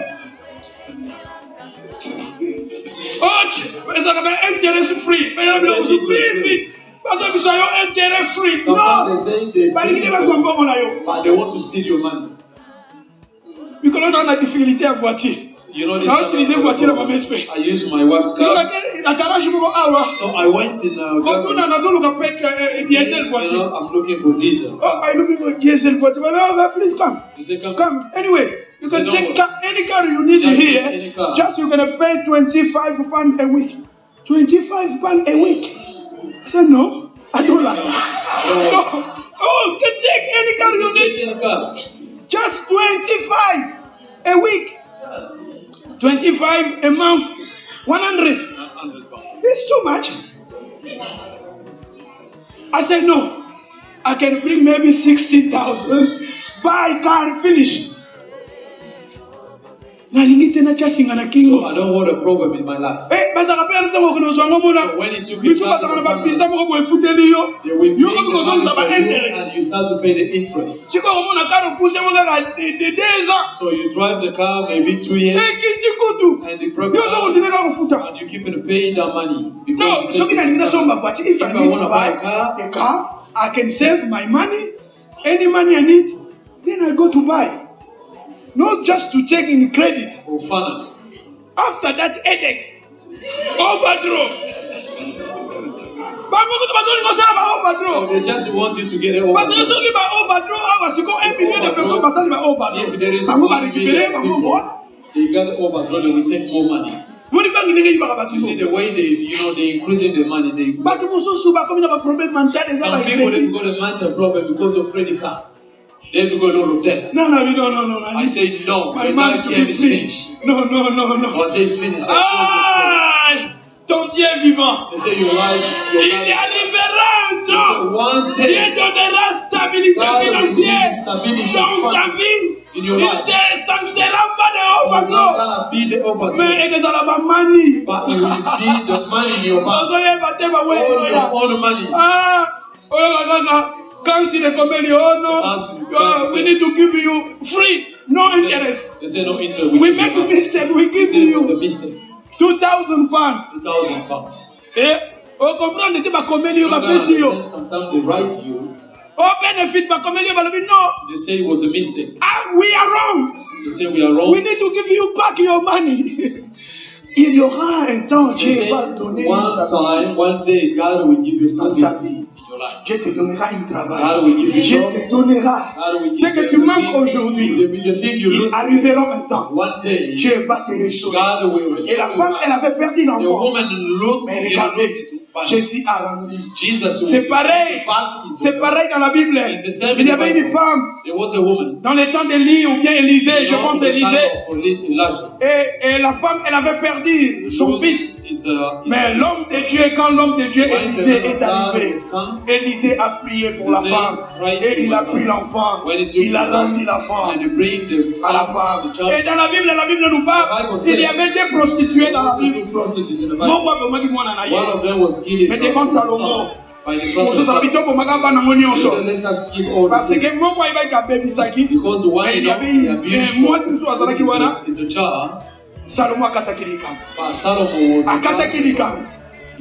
Speaker 3: Interest free. Interest free.
Speaker 2: Sometimes they say
Speaker 3: But
Speaker 2: they want to steal your money.
Speaker 3: You cannot have a difficulty à voiture.
Speaker 2: You know this. I use my wife's car. So I went in. I'm looking for diesel.
Speaker 3: Oh, I'm looking for diesel voiture. Please come.
Speaker 2: He said,
Speaker 3: Come. Anyway, you can take any car you need here. Just you're gonna pay £25 a week. £25 a week. I said no. I don't like that. No. Oh, you can take any car you need. Just 25 a week. 25 a month. 100. It's too much. I said no. I can bring maybe 60,000. Buy car, finish.
Speaker 2: So I don't want a problem in my life. So when it took me they will bring the money for you and you start to pay the interest. So you drive the car maybe 2 years and the problem and you keep paying that money.
Speaker 3: No, if I want to buy a car, I can save my money, any money I need, then I go to buy. Not just to take in credit.
Speaker 2: Or finance.
Speaker 3: After that headache, overdraw.
Speaker 2: So they just want you to get it over.
Speaker 3: But they're talking about overdraw. You go 1 million of people, but talking about overdraw.
Speaker 2: If there is 1 million people, they got overdraw, they will take more money. You see the way they increasing the money. Some people they've got a mental problem because of credit card. They have to go a lot of debt.
Speaker 3: No.
Speaker 2: I say no.
Speaker 3: My man to be finished. No.
Speaker 2: So I say it's finished.
Speaker 3: Ton Dieu vivant.
Speaker 2: They say your life.
Speaker 3: Il y a différence. Dieu donnera stabilité financière dans ta vie. Ça ne sera pas de overflow. Mais il est dans la money.
Speaker 2: But it will be the money in your bank. All the money.
Speaker 3: Quand c'est le commerce, we need to give you free, no interest.
Speaker 2: They say no interest.
Speaker 3: We make a mistake, we give you £2,000.
Speaker 2: £2,000.
Speaker 3: Eh? Au comprendre, n'était pas commerce, il va payer you.
Speaker 2: Sometimes they write you.
Speaker 3: Au benefit, pas commerce, il va le dire non.
Speaker 2: They say it was a mistake.
Speaker 3: We are wrong.
Speaker 2: They say we are wrong.
Speaker 3: We need to give you back your money. Il y aura un temps, Dieu va donner
Speaker 2: one day, God will give you stability.
Speaker 3: Dieu te donnera un travail.
Speaker 2: Dieu
Speaker 3: te donnera. Ce que tu manques aujourd'hui, il arrivera un temps. Dieu va te restaurer. Et la femme, elle avait perdu l'enfant. Mais regardez, Jésus a rendu. C'est pareil. C'est pareil dans la Bible. Il y avait une femme dans les temps d'Élie ou bien Élisée, je pense Élisée. Et la femme, elle avait perdu son fils. Mais l'homme de Dieu, quand l'homme de Dieu Élisée est arrivé, Élisée a prié pour la femme et il a pris l'enfant, il a rendu l'enfant à la femme. Et dans la Bible nous parle, il y avait des prostituées dans la Bible. Mais devant Salomon, parce que moi il va être bébisaki, il y avait Salomon akatakilika.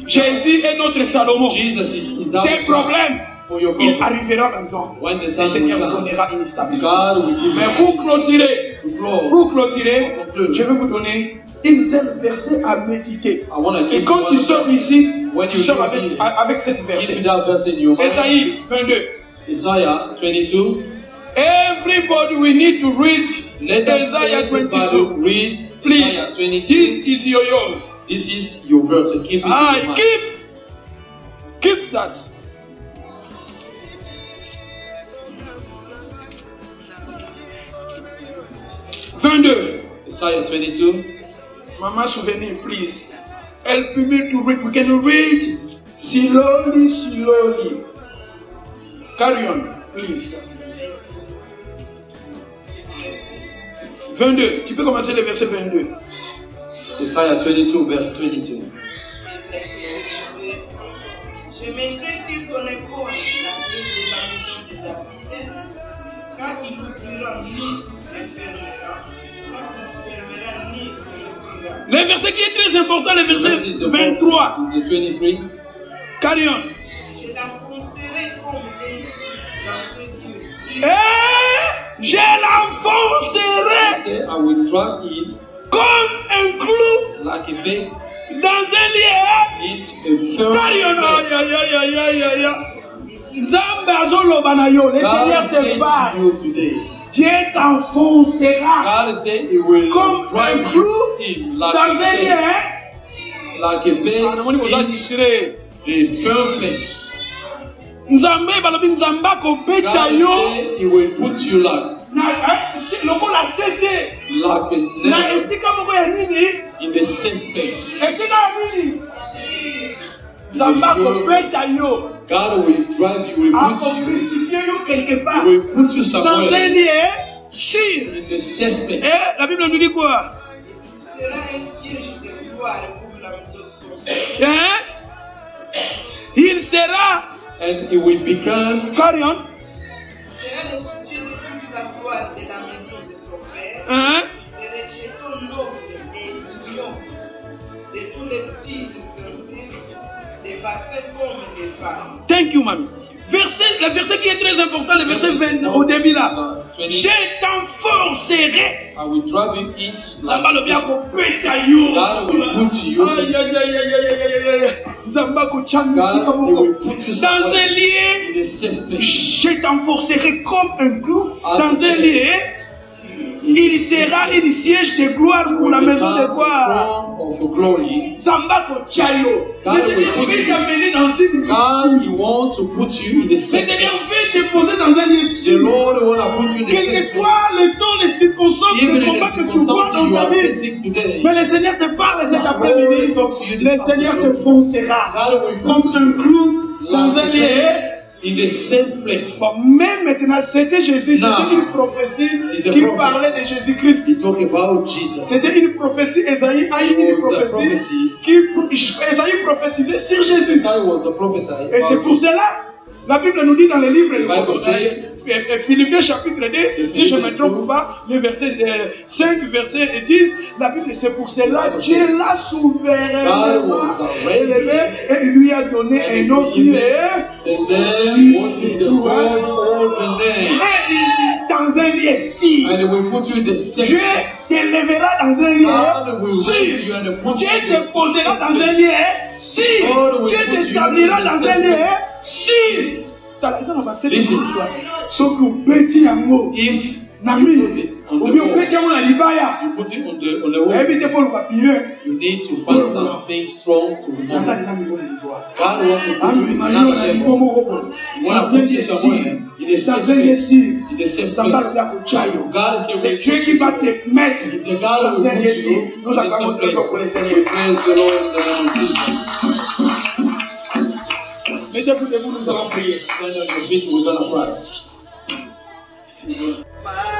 Speaker 3: Jésus est notre Salomon. Tes problèmes, il arrivera un temps. Le Seigneur vous donnera une stabilité. Mais pour clôturer, je vais vous donner une seule verset à méditer. Et quand tu sors ici, tu sors avec cette verset. Ésaïe 22.
Speaker 2: Isaiah 22.
Speaker 3: Everybody, we need to read Isaiah 22.
Speaker 2: Read.
Speaker 3: Please, this is yours.
Speaker 2: This is your verse. Keep it in mind.
Speaker 3: Keep that. 22.
Speaker 2: Isaiah 22.
Speaker 3: Mama, souvenir, please. Help me to read. We can read slowly. Carry on, please. 22. Tu peux commencer le verset 22.
Speaker 2: Isaiah 22, verse 22.
Speaker 4: Je mettrai sur ton épaule la clé de la maison de David. Quand il ouvrira, ni ne fermera. Quand il fermera, ni ne ouvrira.
Speaker 3: Le verset qui est très important, le verset 23.
Speaker 2: 23.
Speaker 3: Carry on.
Speaker 4: Je l'enfoncerai comme un dans ce lieu.
Speaker 3: Je l'enfoncerai
Speaker 2: I will drag it
Speaker 3: comme un clou
Speaker 2: like a bait.
Speaker 3: dans un lieu.
Speaker 2: It's a firm
Speaker 3: Carry on.
Speaker 2: place.
Speaker 3: Nzambe azoloba na yo. Le Seigneur
Speaker 2: God
Speaker 3: te
Speaker 2: said
Speaker 3: parle.
Speaker 2: to you today.
Speaker 3: Dieu t'enfoncera
Speaker 2: God said He will
Speaker 3: comme un
Speaker 2: drive
Speaker 3: clou
Speaker 2: you in
Speaker 3: dans
Speaker 2: like
Speaker 3: un
Speaker 2: a bait. Like a bait in a firm place.
Speaker 3: Nzambe balobi Nzambe akobeta
Speaker 2: God
Speaker 3: yo
Speaker 2: said He will put you like
Speaker 3: lokola sete
Speaker 2: a
Speaker 3: na
Speaker 2: nail
Speaker 3: esika moko ya nini
Speaker 2: in the same place.
Speaker 3: esika ya nini Nzambe akobeta yo
Speaker 2: God will drive you, will put you,
Speaker 3: akocrucifie yo quelque part
Speaker 2: will put you
Speaker 3: dans un
Speaker 2: somewhere
Speaker 3: lieu sûr.
Speaker 2: in the safe place.
Speaker 3: Et la Bible nous dit quoi?
Speaker 4: Il sera un siège de gloire pour la maison de son Père.
Speaker 3: Hein? Il sera
Speaker 2: And it will become
Speaker 3: carry on.
Speaker 4: Il sera le soutien de toute la gloire de la maison de son Père.
Speaker 3: Hein?
Speaker 4: Le rejeton noble et mignon de tous les petits ustensiles, des bassins comme des femmes.
Speaker 3: Thank you, mommy. Le verset qui est très important, le verset 20 au début là. Je t'enforcerai.
Speaker 2: I will drive you it
Speaker 3: Nzamba
Speaker 2: like
Speaker 3: lobi akobeta yo.
Speaker 2: God will put you
Speaker 3: Aïe, aïe, aïe, aïe, aïe, aïe, aïe, aïe. Nzamba akochanga sika
Speaker 2: God He
Speaker 3: moko.
Speaker 2: will put you
Speaker 3: Dans un
Speaker 2: somewhere
Speaker 3: lieu,
Speaker 2: in the safe place.
Speaker 3: je t'enforcerai comme un clou. Dans un lieu, il sera une siège de gloire pour la maison de gloire.
Speaker 2: Of glory.
Speaker 3: Nzamba akochayo.
Speaker 2: God
Speaker 3: Le
Speaker 2: will
Speaker 3: Seigneur
Speaker 2: put
Speaker 3: veut
Speaker 2: you.
Speaker 3: t'amener dans une
Speaker 2: God, He wants to put you in the
Speaker 3: Le
Speaker 2: safe
Speaker 3: Seigneur
Speaker 2: place.
Speaker 3: veut te poser dans un lieu
Speaker 2: The
Speaker 3: sûr.
Speaker 2: Lord will want to put you in the safe
Speaker 3: Quelquefois,
Speaker 2: place.
Speaker 3: le temps, les circonstances,
Speaker 2: Even
Speaker 3: les
Speaker 2: in
Speaker 3: combats
Speaker 2: the
Speaker 3: que tu vois
Speaker 2: circumstances
Speaker 3: dans
Speaker 2: you
Speaker 3: ta
Speaker 2: are
Speaker 3: vie.
Speaker 2: facing today,
Speaker 3: Mais le Seigneur te parle cet après-midi. Le Seigneur te foncera
Speaker 2: God will
Speaker 3: comme
Speaker 2: put
Speaker 3: un clou dans un lieu.
Speaker 2: in the safe place.
Speaker 3: Bon, même maintenant, c'était Jésus.
Speaker 2: Non.
Speaker 3: C'était une prophétie
Speaker 2: It's a
Speaker 3: qui
Speaker 2: prophecy.
Speaker 3: parlait de Jésus-Christ.
Speaker 2: He talk about Jesus.
Speaker 3: C'était une prophétie. Esaïe a eu une
Speaker 2: It was a
Speaker 3: prophétie
Speaker 2: prophecy.
Speaker 3: Esaïe prophétisait sur Jésus.
Speaker 2: Isaiah was a prophet
Speaker 3: Et c'est
Speaker 2: about
Speaker 3: pour cela, la Bible nous dit dans le livre de
Speaker 2: Bible says,
Speaker 3: Philippiens chapitre 2, si je ne me trompe pas, le verset 5, verset 10, la Bible, c'est pour cela Dieu l'a souverainement élevé et il lui a donné un autre nom.
Speaker 2: the name, what is the word all the name?
Speaker 3: Dans un lieu si.
Speaker 2: And He will put you in the safe
Speaker 3: Dieu
Speaker 2: place.
Speaker 3: t'élèvera dans un lieu
Speaker 2: God will raise
Speaker 3: si.
Speaker 2: you and put
Speaker 3: Dieu
Speaker 2: you in
Speaker 3: te
Speaker 2: the
Speaker 3: posera
Speaker 2: safe
Speaker 3: dans un
Speaker 2: place.
Speaker 3: lieu si.
Speaker 2: God will
Speaker 3: Dieu
Speaker 2: put you
Speaker 3: t'établira
Speaker 2: in the
Speaker 3: dans un
Speaker 2: safe
Speaker 3: lieu
Speaker 2: place.
Speaker 3: si. T'as raison, on va se
Speaker 2: Listen.
Speaker 3: Sauf que petit amour.
Speaker 2: If
Speaker 3: Nami,
Speaker 2: you put it on
Speaker 3: ou
Speaker 2: the
Speaker 3: bien
Speaker 2: wall,
Speaker 3: petit amour na libaya.
Speaker 2: you put it on the wall,
Speaker 3: Évitez pour le papier.
Speaker 2: you need to find something strong to remove. God wants to put you in another level. You want to put you somewhere in a safe place. In a safe place. God is
Speaker 3: C'est
Speaker 2: able
Speaker 3: Dieu qui va te mettre
Speaker 2: It's the God who
Speaker 3: dans un
Speaker 2: will
Speaker 3: lieu
Speaker 2: put
Speaker 3: si.
Speaker 2: you
Speaker 3: Nous
Speaker 2: in a
Speaker 3: acclamons
Speaker 2: safe
Speaker 3: Dieu pour le
Speaker 2: place.
Speaker 3: Seigneur.
Speaker 2: We praise the Lord in the name of Jesus.
Speaker 3: Mettez-vous debout, nous allons prier.
Speaker 2: Stand on your feet, we're gonna pray.
Speaker 5: My